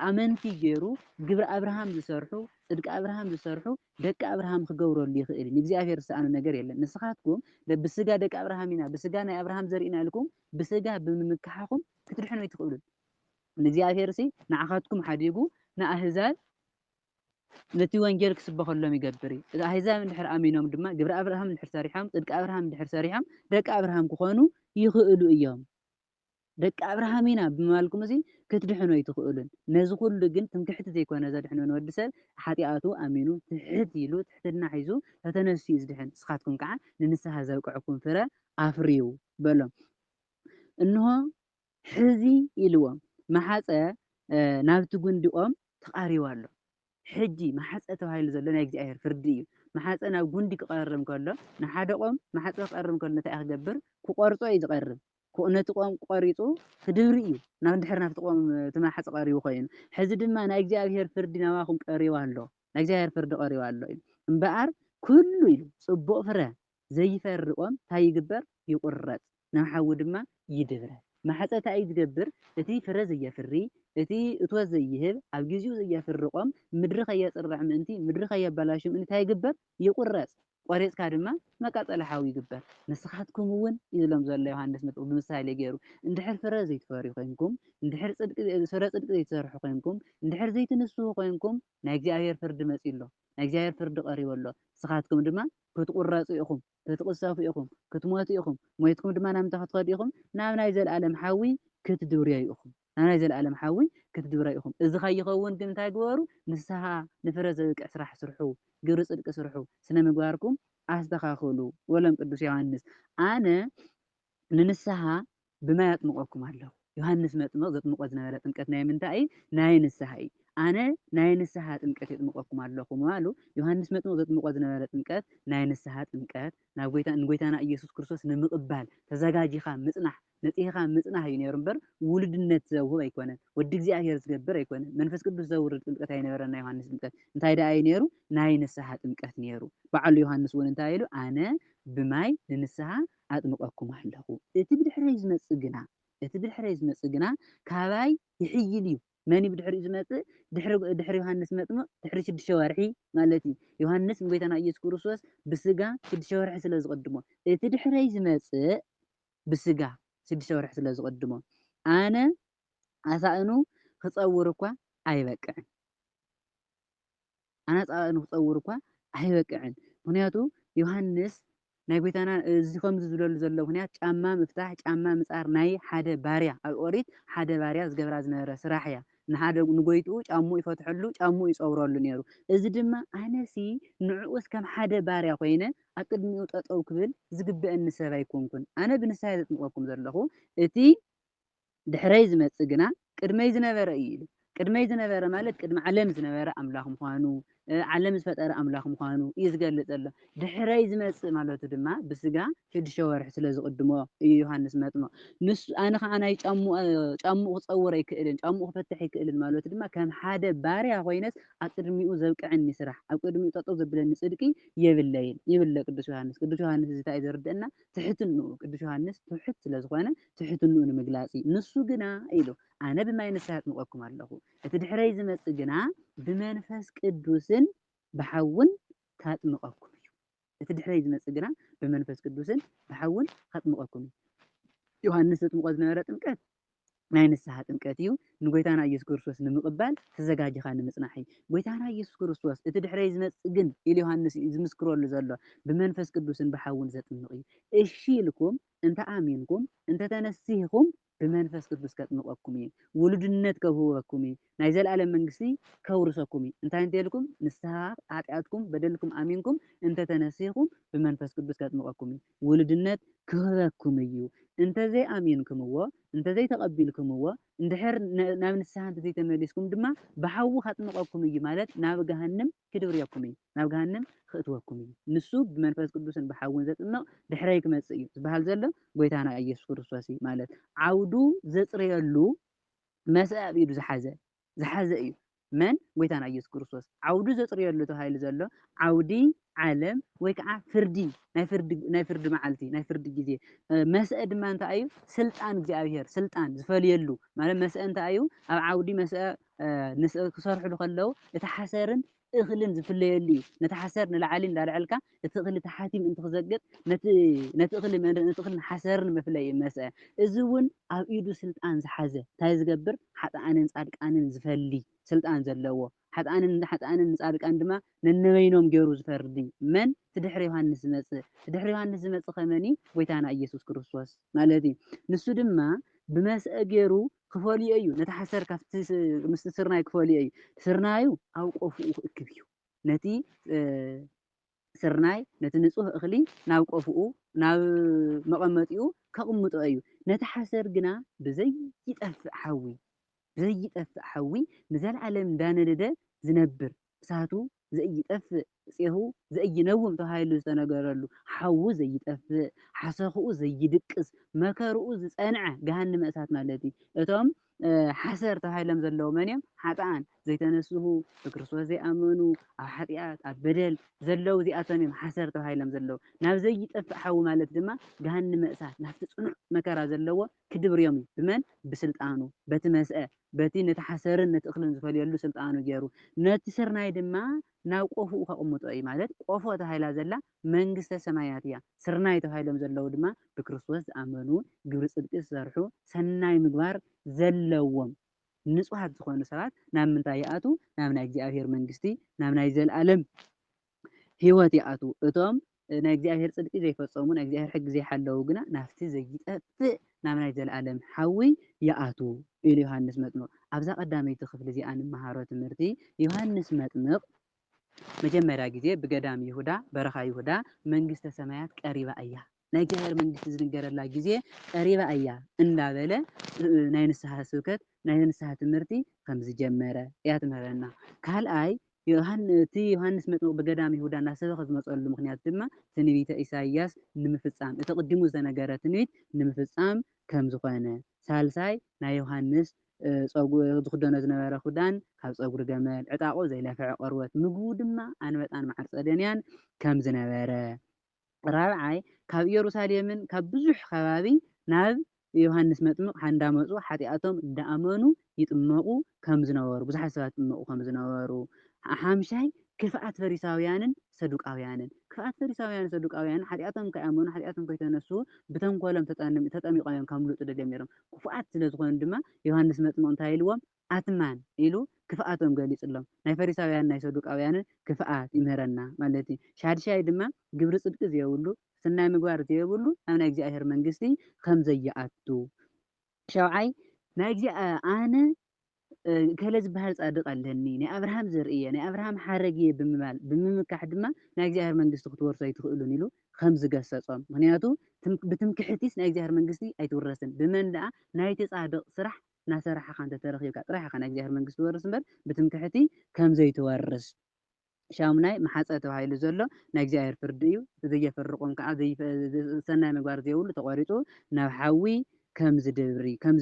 Speaker 2: ኣመንቲ ገይሩ ግብሪ ኣብርሃም ዝሰርሑ ጽድቂ ኣብርሃም ዝሰርሑ ደቂ ኣብርሃም ክገብረሉ ይኽእል እዩ ንእግዚኣብሔር ዝሰኣኖ ነገር የለን ንስኻትኩም ብስጋ ደቂ ኣብርሃም ኢና ብስጋ ናይ ኣብርሃም ዘርኢና ኢልኩም ብስጋ ብምምካሓኹም ክትድሕኑ ኣይትኽእሉን ንእግዚኣብሔር እሲ ንዓኻትኩም ሓዲጉ ንኣህዛብ ነቲ ወንጌል ክስበኸሎም ይገብር እዩ እዚ ኣህዛብ እንድሕር ኣሚኖም ድማ ግብሪ ኣብርሃም እንድሕር ሰሪሖም ጽድቂ ኣብርሃም እንድሕር ሰሪሖም ደቂ ኣብርሃም ክኾኑ ይኽእሉ እዮም ደቂ ኣብርሃም ኢና ብምባልኩም እዚ ክትድሕኑ ኣይትኽእሉን ነዚ ኩሉ ግን ትምክሕቲ ዘይኮነ ዘድሕኖ ንወዲ ሰብ ሓጢኣቱ ኣሚኑ ትሕት ኢሉ ትሕትና ሒዙ ተተነሲኡ ዝድሕን ንስኻትኩም ከዓ ንንስሓ ዘብቅዐኩም ፍረ ኣፍርዩ በሎም እንሆ ሕዚ ኢልዎም ማሓፀ ናብቲ ጉንዲኦም ተቃሪቡ ኣሎ ሕጂ ማሓፀ ተባሂሉ ዘሎ ናይ እግዚኣብሔር ፍርዲ እዩ ማሓፀ ናብ ጉንዲ ክቐርብ ከሎ ንሓደ ቆም ማሓፀ ክቐርብ ከሎ እንታይ ክገብር ክቆርፆ እዩ ዝቐርብ ነቲ ቆም ቆሪፁ ክድብሪ እዩ ናብ ድሕር ናብቲ ቆም እቲ ማሓፀ ቀሪቡ ኮይኑ ሕዚ ድማ ናይ እግዚኣብሔር ፍርዲ ናባኹም ቀሪቡ ኣሎ ናይ እግዚኣብሔር ፍርዲ ቀሪቡ ኣሎ እዩ እምበኣር ኩሉ ኢሉ ፅቡቕ ፍረ ዘይፈሪ ቆም እንታይ ይግበር ይቁረፅ ናብ ሓዊ ድማ ይድብረ ማሓፀ እንታይ እዩ ዝገብር እቲ ፍረ ዘየፍሪ እቲ እቶት ዘይህብ ኣብ ግዚኡ ዘየፍሪ ቆም ምድሪ ከየፅርዕ ምእንቲ ምድሪ ከየበላሹ ምእንቲ እንታይ ይግበር ይቁረፅ ቆሪፅካ ድማ መቃፀሊ ሓዊ ይግበር ንስኻትኩም እውን ኢሎም ዘሎ ዮሃንስ መጥምቅ ብምሳሌ ገይሩ እንድሕር ፍረ ዘይትፈርዩ ኮይንኩም እንድሕር ፍረ ፅድቂ ዘይትሰርሑ ኮይንኩም እንድሕር ዘይትንስሑ ኮይንኩም ናይ እግዚኣብሔር ፍርዲ መፂኡ ኣሎ ናይ እግዚኣብሔር ፍርዲ ቀሪቡ ኣሎ ንስኻትኩም ድማ ክትቁረፁ ኢኹም ክትቅሰፉ ኢኹም ክትሞቱ ኢኹም ሞትኩም ድማ ናብ ምንታይ ክትኸዱ ኢኹም ናብ ናይ ዘለኣለም ሓዊ ክትድብርዮ ኢኹም ናብ ናይ ዘለኣለም ሓዊ ክትድብርዮ ኢኹም እዚ ከይኸውን ግን እንታይ ግበሩ ንስሓ ንፍረ ዘብቅዕ ስራሕ ስርሑ ግብሪ ጽድቂ ስርሑ ስነ ምግባርኩም ኣስተኻኽሉ ወሎም ቅዱስ ዮሃንስ ኣነ ንንስሓ ብማይ ኣጥምቐኩም ኣለኹ ዮሃንስ መጥምቕ ዘጥምቆ ዝነበረ ጥምቀት ናይ ምንታይ ናይ ንስሓ እዩ ኣነ ናይ ንስሓ ጥምቀት የጥምቀኩም ኣለኹ ምባሉ ዮሃንስ መጥምቕ ዘጥምቆ ዝነበረ ጥምቀት ናይ ንስሓ ጥምቀት ናብ ንጎይታና ኢየሱስ ክርስቶስ ንምቕባል ተዘጋጂኻ ምጽናሕ ነፂኻ ምጽናሕ እዩ ነይሩ እምበር ውሉድነት ዘውህብ ኣይኮነን ወዲ እግዚኣብሔር ዝገብር ኣይኮነን መንፈስ ቅዱስ ዘውርድ ጥምቀት ኣይነበረና ዮሃንስ ጥምቀት እንታይ ደኣ እዩ ነይሩ ናይ ንስሓ ጥምቀት ነይሩ በዓሉ ዮሃንስ እውን እንታይ ኢሉ ኣነ ብማይ ንንስሓ ኣጥምቀኩም ኣለኹ እቲ ብድሕረይ ዝመፅእ ግና ካባይ ይሕይል እዩ መን ብድሕሪ ዝመፅእ ድሕሪ ዮሃንስ መጥምቕ ድሕሪ 6 ወርሒ ማለት እዩ ዮሃንስ ንጎይታና ኢየሱስ ክርስቶስ ብስጋ 6 ወርሒ ስለ ዝቐድሞ እቲ ድሕረይ ዝመፅእ ብስጋ 6 ወርሒ ስለ ዝቐድሞ ኣነ ኣሳእኑ ክፀውር እኳ ኣይበቅዕን ምክንያቱ ዮሃንስ ናይ ጎይታና እዚ ከምዚ ዝብለሉ ዘሎ ምክንያት ጫማ ምፍታሕ ጫማ ምፃር ናይ ሓደ ባርያ ኣብ ኦሪት ሓደ ባርያ ዝገብራ ዝነበረ ስራሕ እያ ንሓደ ንጎይትኡ ጫምኡ ይፈትሐሉ ጫምኡ ይፀውረሉ ነይሩ እዚ ድማ ኣነሲ ንዕኡስ ከም ሓደ ባርያ ኮይነ ኣብ ቅድሚኡ ጠጠው ክብል ዝግበአኒ ሰብ ኣይኮንኩን ኣነ ብንስሓ ዘጥምቀኩም ዘለኹ እቲ ድሕረይ ዝመፅእ ግና ቅድመይ ዝነበረ እዩ ኢሉ ቅድመይ ዝነበረ ማለት ቅድሚ ዓለም ዝነበረ ኣምላኽ ምዃኑ ዓለም ዝፈጠረ ኣምላኽ ምዃኑ እዩ ዝገልፅ ዘሎ ድሕረይ ዝመፅእ ማለቱ ድማ ብስጋ 6 ወርሒ ስለ ዝቕድሞ እዩ ዮሃንስ መጥምቕ ንሱ ኣነ ከዓ ናይ ጫምኡ ክፀውር ኣይክእልን ጫምኡ ክፈትሕ ኣይክእልን ማለቱ ድማ ከም ሓደ ባርያ ኮይነስ ኣብ ቅድሚኡ ዘብቅዐኒ ስራሕ ኣብ ቅድሚኡ ጠጠው ዘብለኒ ጽድቂ የብለይን ይብለ ቅዱስ ዮሃንስ እዚ እንታይ ዘርድአና ትሕትንኡ ቅዱስ ዮሃንስ ትሑት ስለ ዝኾነ ትሕትንኡ ንምግላፅ ንሱ ግና ኢሉ ኣነ ብማይ ንስሓ ኣጥምቀኩም ኣለኹ እቲ ድሕረይ ዝመፅእ ግና ብመንፈስ ቅዱስን ብሓውን ካጥምቀኩም እዩ እቲ ድሕረይ ዝመፅእ ግና ብመንፈስ ቅዱስን ብሓውን ካጥምቀኩም እዩ ዮሃንስ ዘጥምቆ ዝነበረ ጥምቀት ናይ ንስሓ ጥምቀት እዩ ንጎይታና ኢየሱስ ክርስቶስ ንምቕባል ተዘጋጂኻ ንምጽናሕ እዩ ጎይታና ኢየሱስ ክርስቶስ እቲ ድሕረይ ዝመፅእ ግን ኢሉ ዮሃንስ ዝምስክረሉ ዘሎ ብመንፈስ ቅዱስን ብሓውን ዘጥምቕ እዩ እሺ ኢልኩም እንተ ኣሚንኩም እንተ ተነሲሕኩም ብመንፈስ ቅዱስ ከጥምቀኩም እዩ ውሉድነት ከውህበኩም እዩ ናይ ዘለኣለም መንግስቲ ከውርሰኩም እዩ እንታይ እንተኢልኩም ንስሓ ኃጢኣትኩም በደልኩም ኣሚንኩም እንተ ተነሲሕኩም ብመንፈስ ቅዱስ ከጥምቀኩም እዩ ውሉድነት ክህበኩም እዩ እንተዘይ ኣሚንኩምዎ እንተዘይ ተቐቢልኩምዎ እንድሕር ናብ ንስሓ እንተዘይተመሊስኩም ድማ ብሓዊ ከጥምቀኩም እዩ ማለት ናብ ገሃነም ክድብርየኩም እዩ ናብ ገሃነም ክእትወኩም እዩ ንሱ ብመንፈስ ቅዱስን ብሓውን ዘጥምቕ ድሕረይ ክመፅእ እዩ ዝበሃል ዘሎ ጎይታና ኢየሱስ ክርስቶስ እዩ ማለት ዓውዱ ዘፅርየሉ መስአብ ኢሉ ዝሓዘ እዩ መን ጎይታና ኢየሱስ ክርስቶስ ዓውዱ ዘፅርየሉ ተባሂሉ ዘሎ ዓውዲ ዓለም ወይ ከዓ ፍርዲ ናይ ፍርዲ መዓልቲ ናይ ፍርዲ ግዜ መስአ ድማ እንታይ እዩ ስልጣን እግዚኣብሔር ስልጣን ዝፈልየሉ ማለት መስአ እንታይ እዩ ኣብ ዓውዲ መስአ ክሰርሕሉ ከለው እቲ ሓሰርን እኽልን ዝፍለየሉ እዩ ነቲ ሓሰር ንላዕሊ እንዳልዐልካ እቲ እኽሊ ተሓቲም እንትክዘግጥ ነቲ እኽልን ሓሰርን መፍለይ እዩ መስአ እዚ እውን ኣብ ኢዱ ስልጣን ዝሓዘ እንታይ ዝገብር ሓጥኣንን ፃድቃንን ዝፈሊ ስልጣን ዘለዎ ሓጥኣንን ፃድቃን ድማ ነነበይኖም ገይሩ ዝፈርድ መን ትድሕሪ ዮሃንስ ዝመፅእ ትድሕሪ ዮሃንስ ዝመፅእ ከመኒ ጎይታና ኢየሱስ ክርስቶስ ማለት እዩ ንሱ ድማ ብመስአ ገይሩ ክፈልዮ እዩ ነቲ ሓሰር ካብቲ ምስቲ ስርናይ ክፈልዮ እዩ ስርናዩ ኣብ ቆፍኡ ክእክብ እዩ ነቲ ስርናይ ነቲ ንፁህ እኽሊ ናብ ቆፍኡ ናብ መቐመጢኡ ከቕምጦ እዩ ነቲ ሓሰር ግና ብዘይጠፍእ ሓዊ ንዘለዓለም እንዳነደደ ዝነብር እሳቱ ዘይጠፍእ ፄሁ ዘይነውም ተባሂሉ ዝተነገረሉ ሓዊ ዘይጠፍእ ሓሰኽኡ ዘይድቅስ መከርኡ ዝፀንዐ ገሃነመ እሳት ማለት እዩ እቶም ሓሰር ተባሂሎም ዘለዉ መን እዮም ሓጥኣን ዘይተነስሑ ብክርስቶስ ዘይኣመኑ ኣብ ሓጢኣት ኣብ በደል ዘለው እዚኣቶም እዮም ሓሰር ተባሂሎም ዘለዉ ናብ ዘይጠፍእ ሓዊ ማለት ድማ ገሃነመ እሳት ናብቲ ፅኑዕ መከራ ዘለዎ ክድብርዮም እዩ ብመን ብስልጣኑ በቲ መስአ በቲ ነቲ ሓሰርን ነቲ እኽልን ዝፈልየሉ ስልጣኑ ገይሩ ነቲ ስርናይ ድማ ናብ ቆፍኡ ከቕምጦ እዩ ማለት ቆፎ ተባሂላ ዘላ መንግስተ ሰማያት እያ ስርናይ ተባሂሎም ዘለው ድማ ብክርስቶስ ዝኣመኑ ግብሪ ፅድቂ ዝሰርሑ ሰናይ ምግባር ዘለዎም ንጹሃት ዝኾኑ ሰባት ናብ ምንታይ ይኣቱ ናብ ናይ እግዚኣብሔር መንግስቲ ናብ ናይ ዘለኣለም ህይወት ይኣቱ እቶም ናይ እግዚኣብሔር ፅድቂ ዘይፈፀሙ ናይ እግዚኣብሔር ሕጊ ዘይሓለዉ ግና ናብቲ ዘይጠፍእ ናብ ናይ ዘለኣለም ሓዊ ይኣቱ ኢሉ ዮሃንስ መጥምቕ ኣብዛ ቀዳመይቲ ክፍሊ እዚኣ ንመሃሮ ትምህርቲ ዮሃንስ መጥምቕ መጀመርያ ግዜ ብገዳም ይሁዳ በረኻ ይሁዳ መንግስተ ሰማያት ቀሪባ እያ ናይ እግዚኣብሔር መንግስቲ ዝንገረላ ግዜ ቀሪባ እያ እንዳበለ ናይ ንስሓ ስብከት ናይ ንስሓ ትምህርቲ ከም ዝጀመረ እያ ትምህረና ካልኣይ እቲ ዮሃንስ መጥምቕ ብገዳም ይሁዳ እናሰበኸ ዝመፀሉ ምክንያት ድማ ትንቢተ ኢሳይያስ ንምፍፃም እቲ ቅድሙ ዝነገረ ትንቢት ንምፍፃም ከም ዝኾነ ሳልሳይ ናይ ዮሃንስ ዝክደኖ ዝነበረ ክዳን ካብ ፀጉሪ ገመል ዕጣቑ ዘይለፍዐ ቆርበት ምግቡ ድማ ኣንበጣን መዓር ፀደንያን ከም ዝነበረ ራብዓይ ካብ ኢየሩሳሌምን ካብ ብዙሕ ከባቢ ናብ ዮሃንስ መጥምቕ እንዳመፁ ሓጢኣቶም እንዳኣመኑ ይጥመቑ ከም ዝነበሩ ብዙሓት ሰባት ይጥመቑ ከም ዝነበሩ ሓምሻይ ክፍኣት ፈሪሳውያንን ሰዱቃውያንን ክፍኣት ፈሪሳውያንን ሰዱቃውያንን ሓጢኣቶም ከይኣመኑ ሓጢኣቶም ከይተነሱ ብተንኮሎም ተጠሚቖም እዮም ካብ ምሉጥ ደልዮም ነይሮም ክፉኣት ስለ ዝኾኑ ድማ ዮሃንስ መጥምቕ እንታይ ኢልዎም ኣትማን ኢሉ ክፍኣቶም ገሊፁሎም ናይ ፈሪሳውያን ናይ ሰዱቃውያንን ክፍኣት ይምህረና ማለት እዩ ሻድሻይ ድማ ግብሪ ፅድቂ ዘየብሉ ሰናይ ምግባር ዘየብሉ ኣብ ናይ እግዚኣብሔር መንግስቲ ከም ዘይኣቱ ሻውዓይ ናይ ኣነ ገለ ዝበሃል ፃድቕ ኣለኒ ናይ ኣብርሃም ዘርእየ ናይ ኣብርሃም ሓረግየ ብምምካሕ ድማ ናይ እግዚኣብሔር መንግስቲ ክትወርሱ ኣይትኽእሉን ኢሉ ከም ዝገሰፆም ምክንያቱ ብትምክሕቲስ ናይ እግዚኣብሔር መንግስቲ ኣይትውረስን ብመን ደኣ ናይቲ ፃድቕ ስራሕ እናሰራሕኻ እንተተረኺብካ ጥራሕ ኢኻ ናይ እግዚኣብሔር መንግስቲ ትወርስ እምበር ብትምክሕቲ ከም ዘይትወርስ ሻሙናይ ማሓፀ ተባሂሉ ዘሎ ናይ እግዚኣብሔር ፍርዲ እዩ ዘየፈርቆም ከዓ ሰናይ ምግባር ዘይብሉ ተቆሪፁ ናብ ሓዊ ከም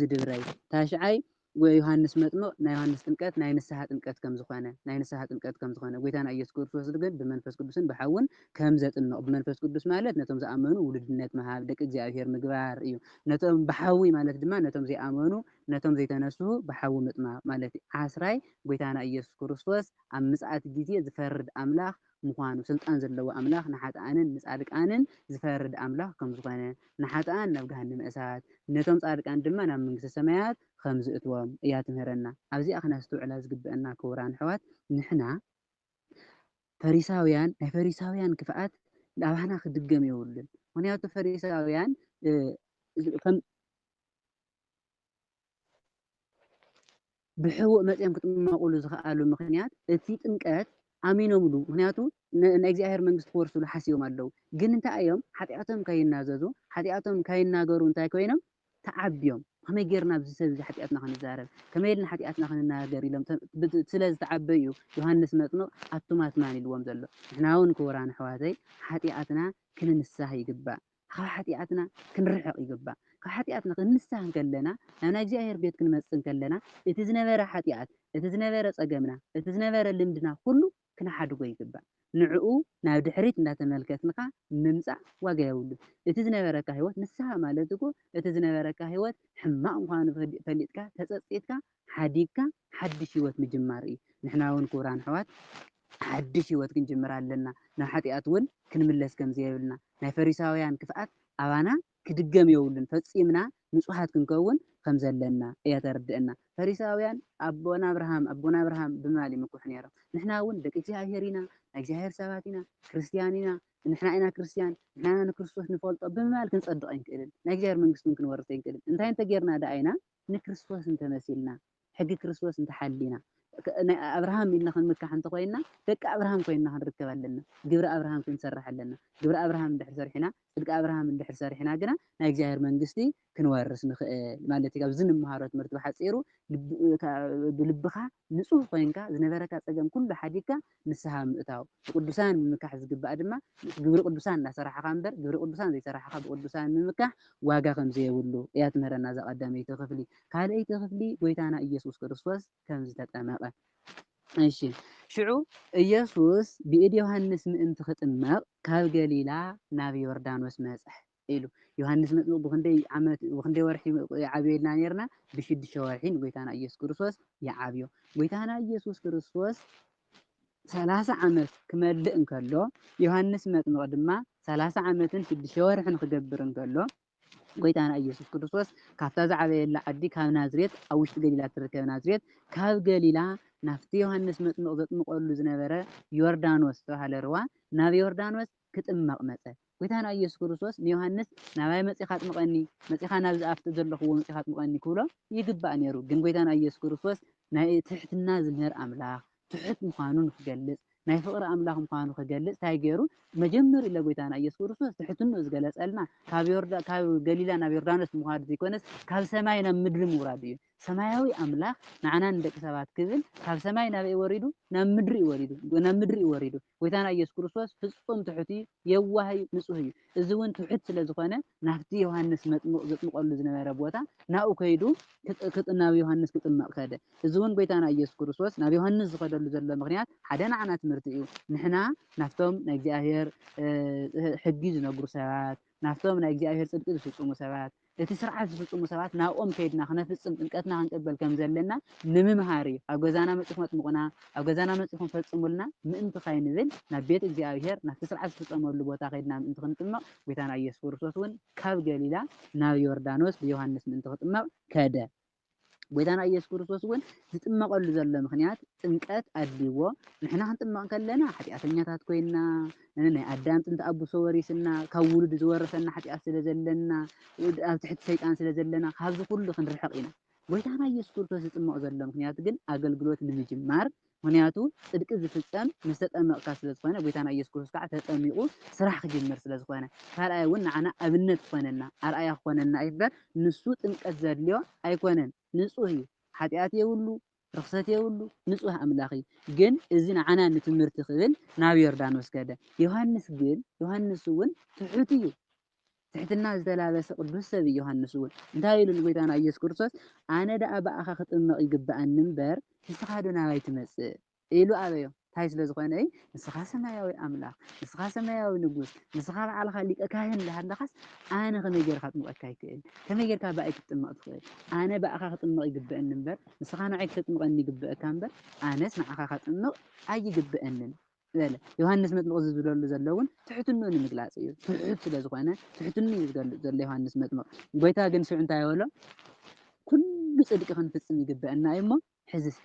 Speaker 2: ዝድብረይ ታሽዓይ ዮሃንስ መጥምቕ ናይ ዮሃንስ ጥምቀት ናይ ንስሓ ጥምቀት ከም ዝኾነ ጎይታና ኢየሱስ ክርስቶስ ግን ብመንፈስ ቅዱስን ብሓውን ከም ዘጥምቕ ብመንፈስ ቅዱስ ማለት ነቶም ዝኣመኑ ውሉድነት ምሃብ ደቂ እግዚኣብሔር ምግባር እዩ ነቶም ብሓዊ ማለት ድማ ነቶም ዘይኣመኑ ነቶም ዘይተነስሑ ብሓዊ ምጥማቕ ማለት እዩ ዓስራይ ጎይታና ኢየሱስ ክርስቶስ ኣብ ምጽኣት ግዜ ዝፈርድ ኣምላኽ ምዃኑ ስልጣን ዘለዎ ኣምላኽ ንሓጥኣንን ንጻድቃንን ዝፈርድ ኣምላኽ ከም ዝኾነ ንሓጥኣን ናብ ገሃነመ እሳት ነቶም ጻድቃን ድማ ናብ መንግስቲ ሰማያት ከም ዝእትዎም እያ ትምህረና ኣብዚኣ ክነስተውዕላ ዝግብአና ክቡራን ኣሕዋት ንሕና ፈሪሳውያን ናይ ፈሪሳውያን ክፍኣት ንኣባና ክድገም የብሉን ምክንያቱ ፈሪሳውያን ብሕቡእ መፅኦም ክጥመቑሉ ዝኽኣሉ ምክንያት እቲ ጥምቀት ኣሚኖምሉ ምክንያቱ ናይ እግዚኣብሔር መንግስቲ ክወርሱሉ ሓሲቦም ኣለው ግን እንታይ እዮም ሓጢኣቶም ከይናዘዙ ሓጢኣቶም ከይናገሩ እንታይ ኮይኖም ተዓብዮም ከመይ ጌርና ኣብዚ ሰብ እዚ ሓጢኣትና ክንዛረብ ከመይ ኢልና ሓጢኣትና ክንናገር ኢሎም ስለ ዝተዓበዩ ዮሃንስ መጥምቕ ኣቱማትማን ኢልዎም ዘሎ ንሕና እውን ክቡራን ኣሕዋተይ ሓጢኣትና ክንንሳህ ይግባእ ካብ ሓጢኣትና ክንርሕቕ ይግባእ ሓጢኣትና ክንንሳህ ከለና ናብ እግዚኣብሔር ቤት ክንመጽእ ከለና እቲ ዝነበረ ሓጢኣት እቲ ዝነበረ ፀገምና እቲ ዝነበረ ልምድና ኩሉ ክነሓድጎ ይግባእ ንዕኡ ናብ ድሕሪት እንዳተመልከትንካ ምምፃእ ዋጋ የብሉን እቲ ዝነበረካ ሂወት ንስሓ ማለት እኮ እቲ ዝነበረካ ሂወት ሕማቅ ምኳኑ ፈሊጥካ ተፀፂትካ ሓዲግካ ሓድሽ ሂወት ምጅማር እዩ ንሕና እውን ክቡራን ኣሕዋት ሓድሽ ሂወት ክንጅምር ኣለና ናብ ሓጢኣት እውን ክንምለስ ከም ዘየብልና ናይ ፈሪሳውያን ክፍኣት ኣባና ክድገም የብሉን ፈፂምና ንጹሓት ክንከውን ከም ዘለና እያ ተርድአና ፈሪሳውያን ኣቦና አብርሃም ብምባል ይምኩሑ ነይሮም ንሕና እውን ደቂ እግዚኣብሔር ኢና ናይ እግዚኣብሔር ሰባት ኢና ክርስትያን ኢና ንሕና ኢና ክርስትያን ንሕና ንክርስቶስ ንፈልጦ ብምባል ክንፀድቕ ኣይንክእልን ናይ እግዚኣብሔር መንግስቲ ክንወርስ ኣይንክእልን እንታይ እንተጌርና ዳ ኢና ንክርስቶስ እንተመሲልና ሕጊ ክርስቶስ እንተሓሊና ናይ አብርሃም ኢልና ክንምካሕ እንተኮይንና ደቂ አብርሃም ኮይንና ክንርከብ ኣለና ግብሪ አብርሃም ክንሰርሕ ኣለና ግብሪ አብርሃም እንድሕር ሰሪሕና ጽድቂ አብርሃም እንድሕር ሰሪሕና ግና ናይ እግዚኣብሔር መንግስቲ ክንወርስ ንኽእል ማለት እዩ ኣብዚ ንመሃሮ ትምህርቲ ብሓፂሩ ብልብኻ ንጹህ ኮይንካ ዝነበረካ ፀገም ኩሉ ሓዲግካ ንስሓ ምእታው ብቅዱሳን ምምካሕ ዝግባእ ድማ ግብሪ ቅዱሳን እናሰራሕካ እምበር ግብሪ ቅዱሳን ዘይሰራሕካ ብቅዱሳን ምምካሕ ዋጋ ከም ዘየብሉ እያ ትምህረና እዛ ቀዳመይቲ ክፍሊ ካልአይቲ ክፍሊ ጎይታና ኢየሱስ ክርስቶስ ከም ዝተጠመቐ እሺ ሽዑ ኢየሱስ ብኢድ ዮሃንስ ምእንቲ ክጥመቕ ካብ ገሊላ ናብ ዮርዳኖስ መጽሕ ኢሉ ዮሃንስ መጥምቕ ብክንደይ ወርሒ ዓብየልና ነርና ብ6 ወርሒ ጎይታና ኢየሱስ ክርስቶስ ይዓብዮ ጎይታና ኢየሱስ ክርስቶስ 30 ዓመት ክመልእ እንከሎ ዮሃንስ መጥምቕ ድማ 30 ዓመትን 6 ወርሕን ክገብር እንከሎ ጎይታና ኢየሱስ ክርስቶስ ካብታ ዝዓበየላ ዓዲ ካብ ናዝሬት ኣብ ውሽጢ ገሊላ ትርከብ ናዝሬት ካብ ገሊላ ናፍቲ ዮሃንስ መጥምቕ ዘጥምቀሉ ዝነበረ ዮርዳኖስ ዝተባሃለ ሩባ ናብ ዮርዳኖስ ክጥመቕ መፀ ጎይታና ኢየሱስ ክርስቶስ ንዮሃንስ ናባይ መፂኻ ጥምቐኒ መፂኻ ናብ ዝኣፍቲ ዘለኽዎ መፂኻ ጥምቐኒ ክብሎ ይግባእ ነይሩ ግን ጎይታና ኢየሱስ ክርስቶስ ናይ ትሕትና ዝምህር ኣምላኽ ትሑት ምዃኑ ንክገልጽ ናይ ፍቅሪ ኣምላኽ ምዃኑ ክገልጽ እንታይ ገይሩ መጀመርያ ለጎይታና ኢየሱስ ክርስቶስ ትሕትኑ ዝገለጸልና ካብ ገሊላ ናብ ዮርዳኖስ ምዃድ ዘይኮነስ ካብ ሰማይ ናብ ምድሪ ምውራድ እዩ ሰማያዊ ኣምላኽ ንዓና ንደቂ ሰባት ክብል ካብ ሰማይ ናብ ወሪዱ ናብ ምድሪ ወሪዱ ጎይታና ኢየሱስ ክርስቶስ ፍጹም ትሑት እዩ የዋህ እዩ ንጹህ እዩ እዚ እውን ትሑት ስለ ዝኾነ ናብቲ ዮሃንስ መጥምቕ ዘጥምቐሉ ዝነበረ ቦታ ናብኡ ከይዱ ናብ ዮሃንስ ክጥመቕ ከደ እዚ እውን ጎይታና ኢየሱስ ክርስቶስ ናብ ዮሃንስ ዝኸደሉ ዘሎ ምክንያት ሓደ ንዓና ትምህርቲ እዩ ንሕና ናፍቶም ናይ እግዚኣብሔር ሕጊ ዝነግሩ ሰባት ናፍቶም ናይ እግዚኣብሔር ጽድቂ ዝፍጽሙ ሰባት እቲ ስርዓት ዝፍጽሙ ሰባት ናብኦም ከይድና ክነፍጽም ጥምቀትና ክንቅበል ከም ዘለና ንምምሃር እዩ ኣብ ገዛና መጽኹም ኣጥምቁና ኣብ ገዛና መጽኹም ፈጽሙልና ምእንቲ ኸይንብል ናብ ቤት እግዚኣብሔር ናብቲ ስርዓት ዝፍጸመሉ ቦታ ከይድና ምእንቲ ክንጥመቕ ጎይታና ኢየሱስ ክርስቶስ እውን ካብ ገሊላ ናብ ዮርዳኖስ ብዮሃንስ ምእንቲ ክጥመቕ ከደ ጎይታና ኢየሱስ ክርስቶስ እውን ዝጥመቐሉ ዘሎ ምክንያት ጥምቀት ኣድልይዎ ንሕና ክንጥመቕ ከለና ሓጢኣተኛታት ኮይና ናይ ኣዳም ጥንቲ ኣቡሶ ወሪስና ካብ ውሉድ ዝወረሰና ሓጢኣት ስለ ዘለና ኣብ ትሕቲ ሰይጣን ስለ ዘለና ካብዚ ኩሉ ክንርሕቕ ኢና ጎይታና ኢየሱስ ክርስቶስ ዝጥመቕ ዘሎ ምክንያት ግን ኣገልግሎት ንምጅማር ምክንያቱ ጽድቂ ዝፍጸም ምስ ተጠመቕካ ስለ ዝኾነ ጎይታና ኢየሱስ ክርስቶስ ከዓ ተጠሚቑ ስራሕ ክጅምር ስለ ዝኾነ ካልኣይ እውን ንዓና ኣብነት ክኾነና ኣርኣያ ክኾነና እምበር ንሱ ጥምቀት ዘድልዮ ኣይኮነን ንጹህ እዩ ሓጢኣት የብሉ ርክሰት የብሉ ንጹህ ኣምላኽ እዩ ግን እዚ ንዓና ንትምህርቲ ክብል ናብ ዮርዳኖስ ከደ ዮሃንስ እውን ትሑት እዩ ትሕትና ዝተላበሰ ቅዱስ ሰብ ዮሃንስ እውን እንታይ ኢሉ ንጎይታና ኢየሱስ ክርስቶስ ኣነ ደኣ በኣኻ ክጥመቕ ይግባኣኒ እምበር ንስኻ ዶ ናባይ ትመጽእ ኢሉ ኣበዮ እንታይ ስለ ዝኾነ ንስኻ ሰማያዊ ኣምላኽ ንስኻ ሰማያዊ ንጉስ ንስኻ በዓልኻ ሊቀ ካህን እንዳሃለኻስ ኣነ ከመይ ጌርካ ጥምቀካ ይክእል ከመይ ጌርካ በኣይ ክትጥመቕ ትኽእል ኣነ በኣኻ ክጥመቕ ይግብአኒ እምበር ንስኻ ንዓይ ክትጥምቐኒ ይግብአካ እምበር ኣነስ ንዓኻ ክጥምቕ ኣይግብአንን በለ ዮሃንስ መጥምቕ ዝብለሉ ዘሎ እውን ትሕትኑ ንምግላጽ እዩ ትሑት ስለ ዝኾነ ትሕትኑ እዩ ዝገልጽ ዘሎ ዮሃንስ መጥምቕ ጎይታ ግን ስዑ እንታይ በሎ ኩሉ ጽድቂ ክንፍጽም ይግብአና እዩ እሞ ሕዝስ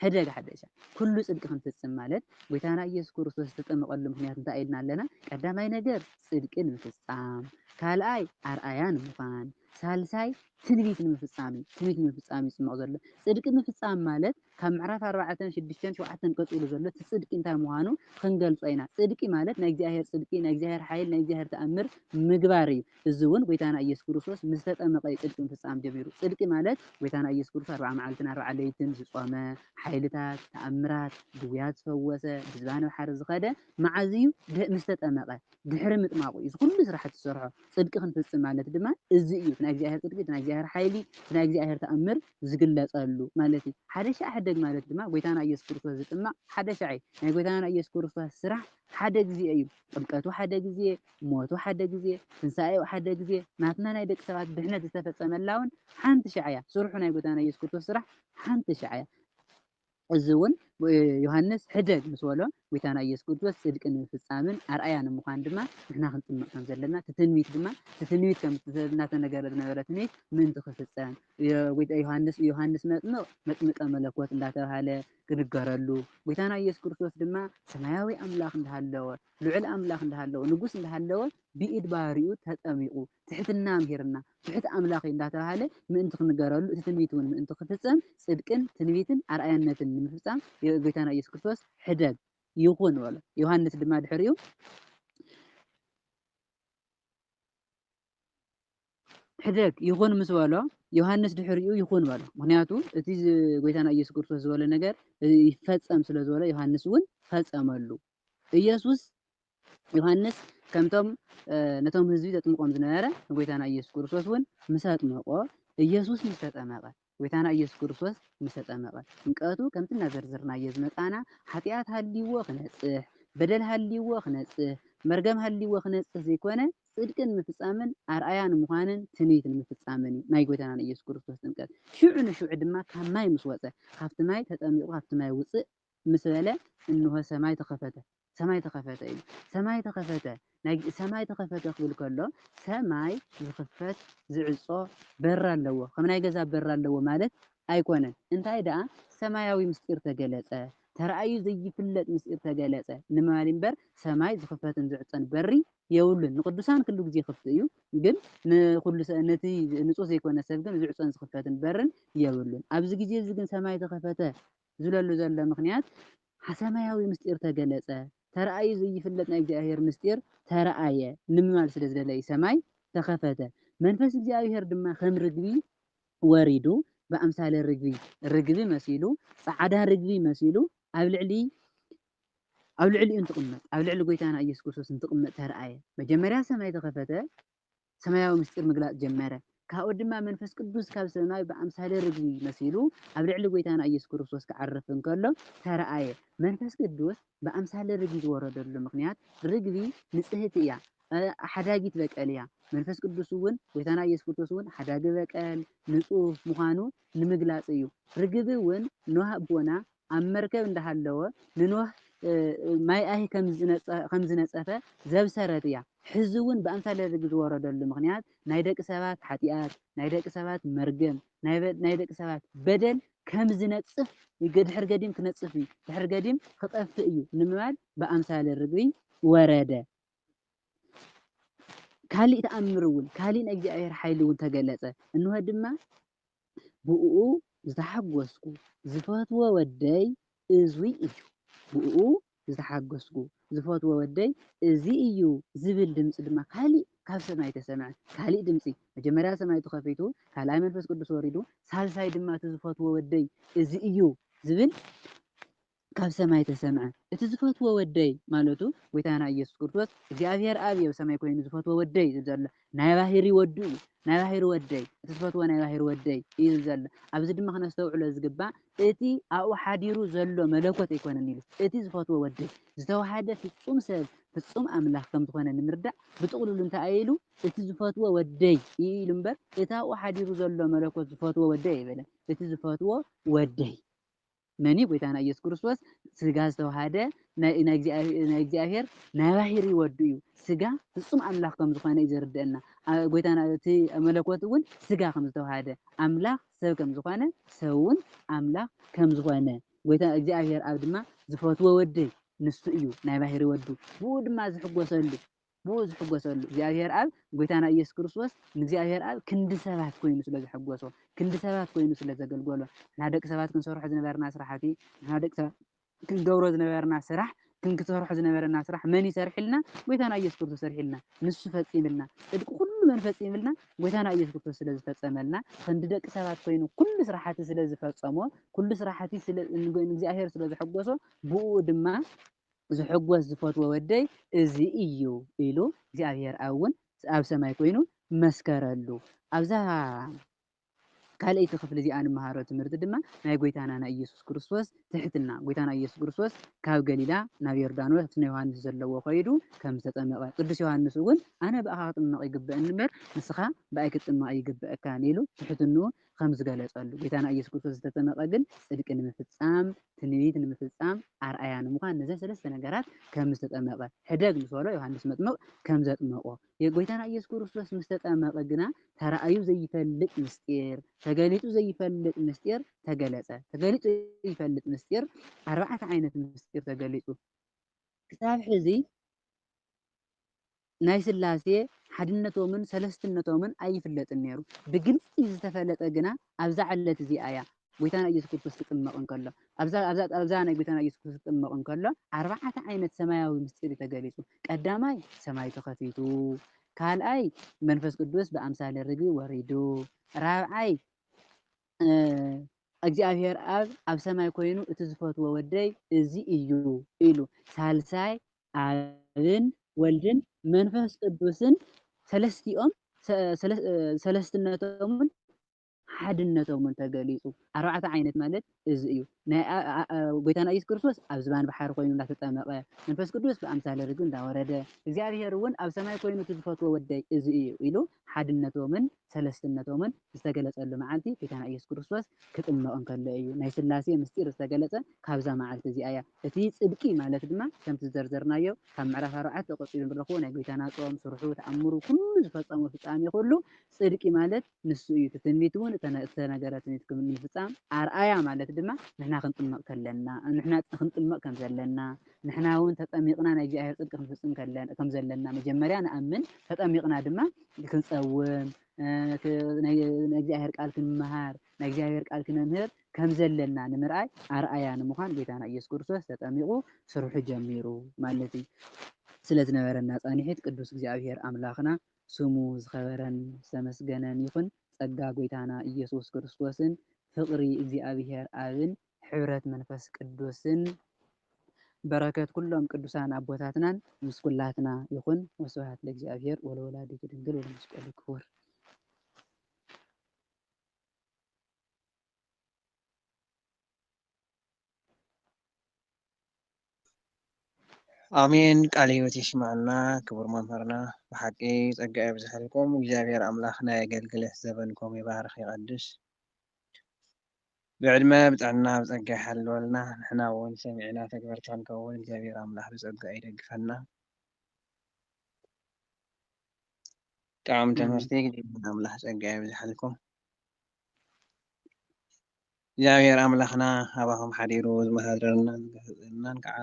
Speaker 2: ሕደጋ ሓደሻ ኩሉ ጽድቂ ክንፍጽም ማለት ጎይታና ኢየሱስ ክርስቶስ ዝተጠመቐሉ ምክንያት እንታይ ኢልና ኣለና ቀዳማይ ነገር ጽድቂ ንምፍጻም ካልኣይ ኣርኣያ ንምዃን ሳልሳይ ትንቢት ንምፍጻም ይጽምቕ ዘሎ ጽድቂ ምፍጻም ማለት ካብ ምዕራፍ 4 6 7 ቀጽሉ ዘሎ ጽድቂ እንታይ ምዃኑ ክንገልጾ ኢና ጽድቂ ማለት ናይ እግዚአብሔር ጽድቂ ናይ እግዚአብሔር ሓይል ናይ እግዚአብሔር ተኣምር ምግባር እዩ እዚ እውን ጎይታና ኢየሱስ ክርስቶስ ምስ ተጠመቐ ጽድቂ ምፍጻም ጀሚሩ ጽድቂ ማለት ጎይታና ኢየሱስ ክርስቶስ 40 መዓልትን 40 ለይትን ዝጾመ ሓይልታት ተኣምራት ድውያት ዝፈወሰ ብዝባነ ባሕሪ ዝኸደ መዓዝ እዩ ምስ ተጠመቐ ድሕሪ ምጥማቑ እዩ ኩሉ ስራሕቲ ዝሰርሖ ጽድቂ ክንፍጽም ማለት ድማ እዚ እዩ ናይ እግዚኣብሔር ጽድቂ ናይ እግዚኣብሔር ሓይሊ ናይ እግዚኣብሔር ተኣምር ዝግለጸሉ ማለት እዩ ሓደ ሻዕ ሕደግ ማለት ድማ ጎይታና ኢየሱስ ክርስቶስ ዝጥምቕ ሓደ ሻዕ ናይ ጎይታና ኢየሱስ ክርስቶስ ስራሕ ሓደ ግዜ እዩ ጥምቀቱ ሓደ ግዜ ሞቱ ሓደ ግዜ ትንሳኤኡ ሓደ ግዜ ናትና ናይ ደቂ ሰባት ድሕነት ዝተፈጸመላውን ሓንቲ ሻዕ እያ ስርሑ ናይ ጎይታና ኢየሱስ ክርስቶስ ስራሕ ሓንቲ ሻዕ እያ እዚ እውን ዮሃንስ ሕደግ ምስ በሎ ጎይታና ኢየሱስ ክርስቶስ ጽድቅን ፍጻምን ኣርኣያ ንምዃን ድማ ንሕና ክንጥምቕ ከም ዘለና ትንቢት ድማ ትንቢት ከም እናተነገረ ዝነበረ ትንቢት ምእንቲ ክፍጸም ዮሃንስ መጥምቀ መለኮት እንዳተባሃለ ክንገረሉ ጎይታና ኢየሱስ ክርስቶስ ድማ ሰማያዊ ኣምላኽ እንዳሃለወ ልዑል ኣምላኽ እንዳሃለወ ንጉስ እንዳሃለወ ብኢድ ባሕሪኡ ተጠሚቑ ትሕትና ኣምሂርና ትሕት ኣምላኽ እንዳተባሃለ ምእንቲ ክንገረሉ እቲ ትንቢት እውን ምእንቲ ክፍጸም ጽድቅን ትንቢትን ኣርኣያነትን ንምፍጻም ጎይታና ኢየሱስ ክርስቶስ ሕደግ ይኹን በሎ ዮሃንስ ድማ ድሕሪኡ ሕደግ ይኹን ምስ በሎ ዮሃንስ ድሕሪኡ ይኹን በሎ ምክንያቱ እቲ ጎይታና ኢየሱስ ክርስቶስ ዝበሎ ነገር ይፈጸም ስለ ዝበሎ ዮሃንስ እውን ፈጸመሉ ኢየሱስ ዮሃንስ ከምቶም ነቶም ህዝቢ ተጥምቆም ዝነበረ ጎይታና ኢየሱስ ክርስቶስ እውን ምስ ኣጥመቆ ኢየሱስ ምስ ተጠመቀ ጎይታና ኢየሱስ ክርስቶስ ምስ ተጠመቀ እንቀቱ ከምቲ እናዘርዘርናዮ ዝመጣና ኃጢአት ሃልይዎ ክነጽህ በደል ሃልይዎ ክነጽህ መርገም ሃልይዎ ክነጽህ ዘይኮነ ጽድቅን ምፍጻምን ኣርኣያ ንምዃንን ትንቢትን ምፍጻምን ናይ ጎይታና ኢየሱስ ክርስቶስ ጥምቀት ሽዑ ንሽዑ ድማ ካብ ማይ ምስ ወፀ ካብቲ ማይ ተጠሚቁ ካብቲ ማይ ውፅእ ምስ በለ እንሆ ሰማይ ተኸፈተ ሰማይ ተኸፈተ እዩ ሰማይ ተኸፈተ ናይ ሰማይ ተኸፈተ ክብል ከሎ ሰማይ ዝኽፈት ዝዕጾ በር ኣለዎ ከም ናይ ገዛ በር ኣለዎ ማለት ኣይኮነን እንታይ ደኣ ሰማያዊ ምስጢር ተገለጸ ተረኣዩ ዘይፍለጥ ምስጢር ተገለጸ ንማሊ እምበር ሰማይ ዝኽፈትን ዝዕጸን በሪ የብሉን ንቅዱሳን ኩሉ ግዜ ክፍት እዩ ግን ንኩሉ ነቲ ንጹህ ዘይኮነ ሰብ ግን ዝዕጸን ዝኽፈትን በርን የብሉን ኣብዚ ግዜ እዚ ግን ሰማይ ተኸፈተ ዝለሉ ዘሎ ምክንያት ሰማያዊ ምስጢር ተገለጸ ተረኣዩ ዘይፍለጥ ናይ እግዚአብሔር ምስጢር ተረኣየ ንምማል ስለ ዝደለይ ሰማይ ተኸፈተ መንፈስ እግዚአብሔር ድማ ከም ርግቢ ወሪዱ በአምሳለ ርግቢ መሲሉ ጻዕዳ ርግቢ መሲሉ ኣብ ልዕሊኡ እንትቕመጥ ኣብ ልዕሊ ጎይታና ኢየሱስ ክርስቶስ እንትቕመጥ ተረኣየ መጀመርያ ሰማይ ተኸፈተ ሰማያዊ ምስጢር ምግላጽ ጀመረ ካብኡ ድማ መንፈስ ቅዱስ ካብ ሰማይ በአምሳለ ርግቢ መሲሉ ኣብ ልዕሊ ጎይታና ኢየሱስ ክርስቶስ ክዓርፍ እንከሎ ተረኣየ መንፈስ ቅዱስ በአምሳለ ርግቢ ዝወረደሉ ምክንያት ርግቢ ንጽህቲ እያ ሓዳጊት በቀል እያ መንፈስ ቅዱስ እውን ጎይታና ኢየሱስ ክርስቶስ እውን ሓዳጊ በቀል ንጹህ ምዃኑ ንምግላጽ እዩ ርግቢ እውን ኖህ ኣቦና ኣብ መርከብ እንዳሃለወ ንኖህ ማይ ኣሂ ከም ዝነጸፈ ዘብሰረት እያ ሕዚ እውን በአምሳለ ርግቢ ዝወረደሉ ምክንያት ናይ ደቂ ሰባት ሓጢአት ናይ ደቂ ሰባት መርገም ናይ ደቂ ሰባት በደል ከም ዝነጽፍ ድሕር ገዲም ክነጽፍ እዩ ድሕር ገዲም ክጠፍእ እዩ ንምባል በአምሳለ ርግቢ ወረደ ካሊእ ተኣምር እውን ካሊእ ናይ እግዚአብሔር ሓይሊ እውን ተገለጸ እንሆ ድማ ብኡ ዝተሓጎስኩ ዝፈትዎ ወደይ እዙይ እዩ ብኡ ዝተሓጎስኩ ዝፈትዎ ወደይ እዚ እዩ ዝብል ድምፂ ድማ ካሊእ ካብ ሰማይ ተሰምዐ ካሊእ ድምፂ መጀመርያ ሰማይ ተኸፊቱ ካልኣይ መንፈስ ቅዱስ ወሪዱ ሳልሳይ ድማ እቲ ዝፈትዎ ወደይ እዚ እዩ ዝብል ካብ ሰማይ ተሰምዐ እቲ ዝፈትዎ ወደይ ማለቱ ጎይታና ኢየሱስ ክርስቶስ እግዚአብሔር ኣብ ኣብ ሰማይ ኮይኑ ዝፈትዎ ወደይ ዝብል ዘሎ ናይ ባሕሪ ወዱ እዩ ናይ ባሕሪ ወደይ እቲ ዝፈትዎ ናይ ባሕሪ ወደይ እዩ ዘሎ ኣብዚ ድማ ክነስተውዕሎ ዝግባእ እቲ ኣብኡ ሓዲሩ ዘሎ መለኮት ኣይኮነን ኢሉ እቲ ዝፈትዎ ወደይ ዝተዋሃደ ፍጹም ሰብ ፍጹም ኣምላኽ ከም ዝኾነ ንምርዳእ ብጥቕልሉ እንታይ ኢሉ እቲ ዝፈትዎ ወደይ ኢሉ እምበር እቲ ኣብኡ ሓዲሩ ዘሎ መለኮት ዝፈትዎ ወደይ ኣይበለን እቲ ዝፈትዎ ወደይ መኒ ጎይታና ኢየሱስ ክርስቶስ ስጋ ዝተዋሃደ ናይ እግዚአብሔር ናይ ባሕሪ ወዱ እዩ ስጋ ፍጹም ኣምላኽ ከም ዝኾነ እዩ ዘርድአና ጎይታና እቲ መለኮት እውን ስጋ ከም ዝተዋሃደ ኣምላኽ ሰብ ከም ዝኾነ ሰብ እውን ኣምላኽ ከም ዝኾነ ጎይታ እግዚአብሔር ኣብ ድማ ዝፈትዎ ወደይ ንሱ እዩ ናይ ባሕሪ ወዱ ብኡ ድማ ዝሕጎሰሉ እግዚአብሔር ኣብ ጎይታና ኢየሱስ ክርስቶስ ንእግዚአብሔር ኣብ ክንዲ ሰባት ኮይኑ ስለ ዝሕጎሶ ክንዲ ሰባት ኮይኑ ስለ ዘገልገሎ ንሓደ ደቂ ሰባት ክንሰርሖ ዝነበርና ስራሕቲ ንሓደ ደቂ ሰባት ክንገብሮ ዝነበርና ስራሕ ክንሰርሖ ዝነበረና ስራሕ መን ይሰርሕልና ጎይታና ኢየሱስ ክርስቶስ ሰርሒልና ንሱ ፈጺምልና ጽድቂ ኩሉ መን ፈጺምልና ጎይታና ኢየሱስ ክርስቶስ ስለ ዝፈጸመልና ክንዲ ደቂ ሰባት ኮይኑ ኩሉ ስራሕቲ ስለ ዝፈጸሞ ኩሉ ስራሕቲ ስለ ንእግዚአብሔር ስለ ዝሕጎሶ ብኡ ድማ ዝሕጎስ ዝፈትዎ ወደይ እዚ እዩ ኢሉ እግዚአብሔር ኣብ እውን ኣብ ሰማይ ኮይኑ መስከረሉ ኣብዛ ካልአይቲ ክፍሊ እዚኣ ንመሃሮ ትምህርቲ ድማ ናይ ጎይታና ናይ ኢየሱስ ክርስቶስ ትሕትና ጎይታና ኢየሱስ ክርስቶስ ካብ ገሊላ ናብ ዮርዳኖስ ናይ ዮሃንስ ዘለዎ ከይዱ ከም ዝተጠመቐ ቅዱስ ዮሃንስ እውን ኣነ ብኣኻ ክጥመቕ ይግብአኒ እምበር ንስኻ ብኣይ ክትጥመቕ ይግብአካን ኢሉ ትሕትንኡ ከም ዝገለጸሉ ጎይታና ኢየሱስ ክርስቶስ ዝተጠመቐ ግን ጽድቂ ንምፍጻም ትንቢት ንምፍጻም ኣርኣያ ንምዃን ነዘን ሰለስተ ነገራት ከም ዝተጠመቐ ሕደግ ምስ በሎ ዮሃንስ መጥምቕ ከም ዘጥመቆ የጎይታና ኢየሱስ ክርስቶስ ምስ ተጠመቐ ግና ተረኣዩ ዘይፈልጥ ምስጢር ተገሊጡ ዘይፈልጥ ምስጢር ተገለጸ ተገሊጡ ዘይፈልጥ ምስጢር 4 ዓይነት ምስጢር ተገሊጹ ክሳብ ሕዚ ናይ ስላሴ ሓድነቶምን ሰለስትነቶምን ኣይፍለጥን ነይሩ ብግልፂ ዝተፈለጠ ግና ኣብዛ ዕለት እዚኣ እያ ጎይታና ኢየሱስ ክርስቶስ ክጥመቕ እንከሎ ኣብዛ ናይ ጎይታና ኢየሱስ ክርስቶስ ክጥመቕ እንከሎ 4 ዓይነት ሰማያዊ ምስጢር ተገሊጹ ቀዳማይ ሰማይ ተኸፊቱ ካልኣይ መንፈስ ቅዱስ ብኣምሳለ ርግቢ ወሪዱ ራብዓይ እግዚኣብሔር ኣብ ሰማይ ኮይኑ እቲ ዝፈትዎ ወደይ እዚ እዩ ኢሉ ሳልሳይ ኣብን ወልድን መንፈስ ቅዱስን ሰለስቲኦም ሰለስትነቶምን ሓድነቶምን ተገሊጹ 4 ዓይነት ማለት እዚ እዩ ናይ ጎይታና ኢየሱስ ክርስቶስ ኣብ ዝባን ባሕሪ ኮይኑ እንዳተጠመቐ መንፈስ ቅዱስ ብኣምሳለ ርግቢ እንዳወረደ እግዚኣብሔር እውን ኣብ ሰማይ ኮይኑ እቲ ዝፈትዎ ወደይ እዚ እዩ ኢሉ ሓድነቶምን ሰለስትነቶምን ዝተገለጸሉ መዓልቲ ጎይታና ኢየሱስ ክርስቶስ ክጥመቕ እንከሎ እዩ ናይ ስላሴ ምስጢር ዝተገለጸ ካብዛ መዓልቲ እዚኣ እያ እቲ ጽድቂ ማለት ድማ ከምቲ ዘርዘርናዮ ካብ ምዕራፍ 4 ተቆፂሩ ንረኽቦ ናይ ጎይታና ጾም ስርሑ ተኣምሩ ኩሉ ዝፈጸሞ ፍጻሜ ኩሉ ጽድቂ ማለት ንሱ እዩ ትንቢት እውን ተነገረ ትንቢት ንምፍጻም ኣርኣያ ማለት ድማ ንሕና ክንጥመቕ ከለና ንሕና ክንጥመቕ ከም ዘለና ንሕና እውን ተጠሚቕና ናይ እግዚኣብሔር ጽድቂ ክንፍጽም ከም ዘለና መጀመርያ ንኣምን ተጠሚቕና ድማ ክንጸውም ናይ እግዚኣብሔር ቃል ክንመሃር ናይ እግዚኣብሔር ቃል ክነምህር ከም ዘለና ንምርኣይ ኣርኣያ ንምዃን ጎይታና ኢየሱስ ክርስቶስ ተጠሚቑ ስርሑ ጀሚሩ ማለት እዩ ስለ ዝነበረና ጻኒሒት ቅዱስ እግዚኣብሔር ኣምላኽና ስሙ ዝኸበረን ዝተመስገነን ይኹን ጸጋ ጎይታና ኢየሱስ ክርስቶስን ፍቕሪ እግዚኣብሔር ኣብን ሕብረት መንፈስ ቅዱስን በረከት ኩሎም ቅዱሳን ኣቦታትናን ምስ ኩላትና ይኹን ወስብሐት ለእግዚአብሔር ወለወላዲቱ ድንግል ወለመስቀሉ ክቡር
Speaker 1: አሜን። ቃለ ሕይወት ይስማዕና። ክቡር መምህርና ብሓቂ ጸጋ ይብዝሐልኩም። እግዚአብሔር ኣምላኽና የገልግልህ ዘበንኩም ይባርኽ ይቐድስ። ብዕድመ ብጥዕና ብጸጋ ይሓልወልና ንሕና እውን ሰሚዕና ተግበርቲ ክንከውን እግዚአብሔር ኣምላኽ ብጸጋ ይደግፈና። ጣዕሚ ትምህርቲ እግዚአብሔር ኣምላኽ ጸጋ ይብዝሐልኩም። እግዚአብሔር ኣምላኽና ኣባኹም ሓዲሩ ዝመሃደረናን ዝገህዘናን ከዓ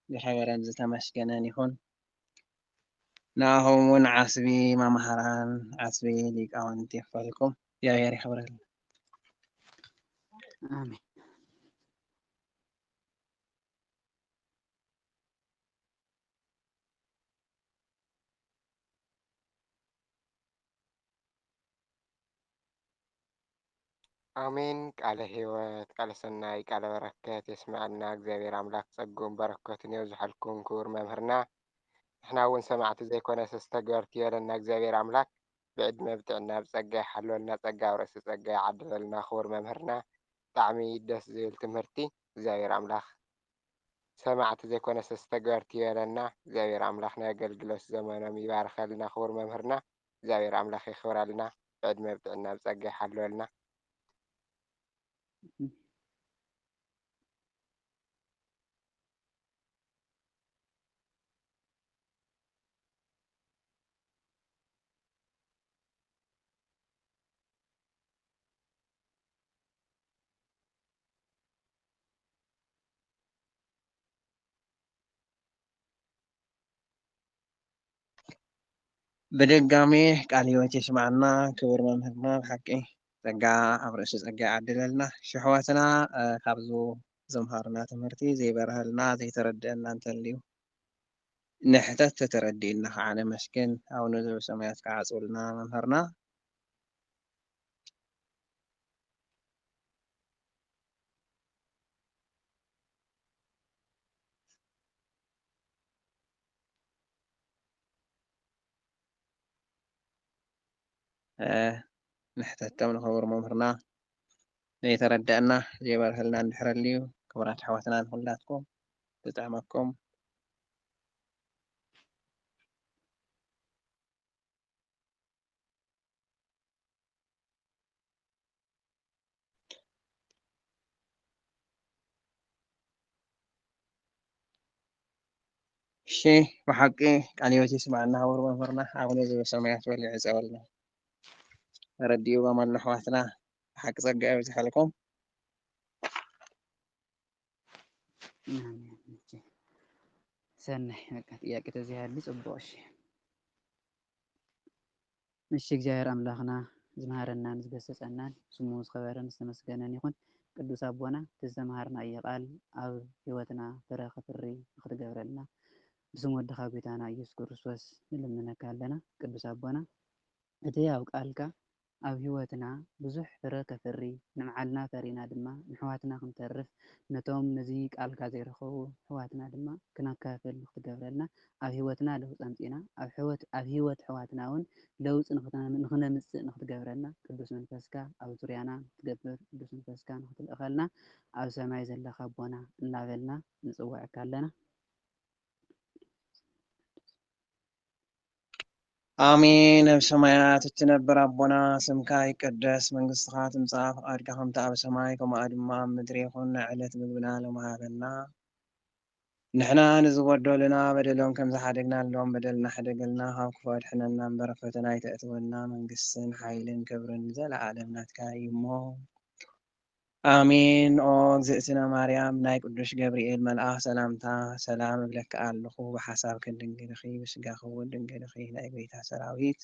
Speaker 1: ዝኸበረን ዝተመስገነን ይኹን። ንኣኹም እውን ዓስቢ መምሃራን ዓስቢ ሊቃውንቲ ይኽፈልኩም። እግዚአብሔር ይኽብረልና።
Speaker 2: አሜን።
Speaker 3: አሜን። ቃለ ሕይወት ቃለ ሰናይ ቃለ በረከት የስማዐና እግዚአብሔር ኣምላክ ጸጉም በረከትን የብዝሐልኩም ክቡር መምህርና ንሕና እውን ሰማዕቲ ዘይኮነስ ዝተገበርቲ ይበለና እግዚአብሔር ኣምላክ ብዕድመ ብጥዕና ብጸጋ ይሓልወልና ጸጋ ኣብ ርእሲ ጸጋ ይዓድለልና ክቡር መምህርና ብጣዕሚ ደስ ዝብል ትምህርቲ እግዚአብሔር ኣምላኽ ሰማዕቲ ዘይኮነስ ዝተገበርቲ ይበለና እግዚአብሔር ኣምላኽ ናይ ኣገልግሎት ዘመኖም ይባርከልና ክቡር መምህርና እግዚአብሔር ኣምላኽ ይኽብረልና ብዕድመ ብጥዕና ብጸጋ ይሓልወልና
Speaker 1: ብድጋሜ ቃለ ሕይወት ይስማዕና ክቡር መምህርና ብሓቂ ጸጋ ኣብ ርእሲ ጸጋ ይዓድለልና። ሽሕወትና ካብዙ ዘምሃሩና ትምህርቲ ዘይበርሀልና ዘይተረድአና እንተልዩ ንሕተት ተተረዲእና ከዓ ነመስግን። ኣቡነ ዘበሰማያት ከዓ ኣጽውልና መምህርና نحتتم نخبر ممهرنا نيتردأنا يبرهلنا نحرليو كبرات حواتنا نخلاتكم تطعمكم شي بحقي قال يوتي سمعنا هور ممهرنا عاوني زي سمعت واللي عزولنا رديو بمال نحواتنا حق صقع بزحلكم
Speaker 2: ሰናይ በቃ ጥያቄ ተዚሃሊ ጽቡቕ እሺ እሺ እግዚአብሔር አምላኽና ዝመሃረናን ዝገሰጸናን ስሙ ዝኸበረን ዝተመስገነን ይኹን ቅዱስ አቦና ተዘማሃርና እየ ቃል ኣብ ህይወትና ፍረ ክፍሪ ንክትገብረልና ብስም ወድኻ ጌታና ኢየሱስ ክርስቶስ ንልምነካ ኣለና ቅዱስ አቦና እቲ ኣብ ቃልካ ኣብ ህይወትና ብዙሕ ፍረ ከፍሪ ንመዓልና ፈሪና ድማ ንሕዋትና ክንተርፍ ነቶም ነዚ ቃልካ ዘይረኸቡ ሕዋትና ድማ ክነካፍል ንክትገብረልና ኣብ ህይወትና ለውጢ ኣምፂና ኣብ ህይወት ሕዋትና እውን ለውጢ ንክነምፅእ ንክትገብረና ቅዱስ መንፈስካ ኣብ ዙርያና ንክትገብር ቅዱስ መንፈስካ ንክትልእኸልና ኣብ ሰማይ ዘለካ ኣቦና እናበልና ንፅውዐካ ኣለና
Speaker 1: آمين بسمايات تنبر ربنا سمك يقدس منقصتك تمصاف فقادك خمت أب سمايك وما أدما مدري خلنا علة مقبنا لما هذا نحنا نزود لنا بدلهم كم زحدقنا لهم بدلنا حدقلنا هاو كفاد حنا برفتنا يتأتونا منقصن حايلين كبرن زل عالمنا تكايمو آمين أو زئتنا مريم نايك قدوش جبريل ملآه سلامتا سلام لك ألخو بحسابك الدنجلخي بسقاخو الدنجلخي نايك بيتا سراويت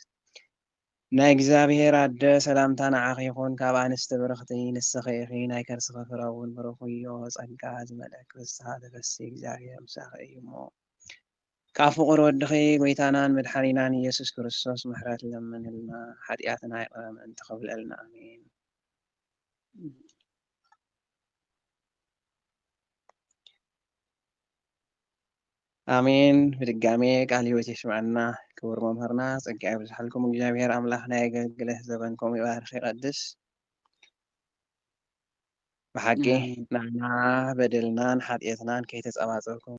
Speaker 1: نايك زابير عد سلامتا نعاقي يخون كابان استبرختي نسخيخي نايك رسخ فراون بروخيو صقاز ملك بس هذا بس زابير مساخي مو كافو قرود دخي ويتانان مدحرينان يسوس كريستوس محرات لمن الماء حدياتنا يقام أنت قبل لنا آمين آمين بدقامي قال يوتي يسمعنا كبر ممهرنا صقع بزحلكم እግዚአብሔር አምላኽና የገልግልህ ዘበንኩም ይባርክ ይቀድስ بحقي نحنا بدلنان حديثنان كي تتصباصركم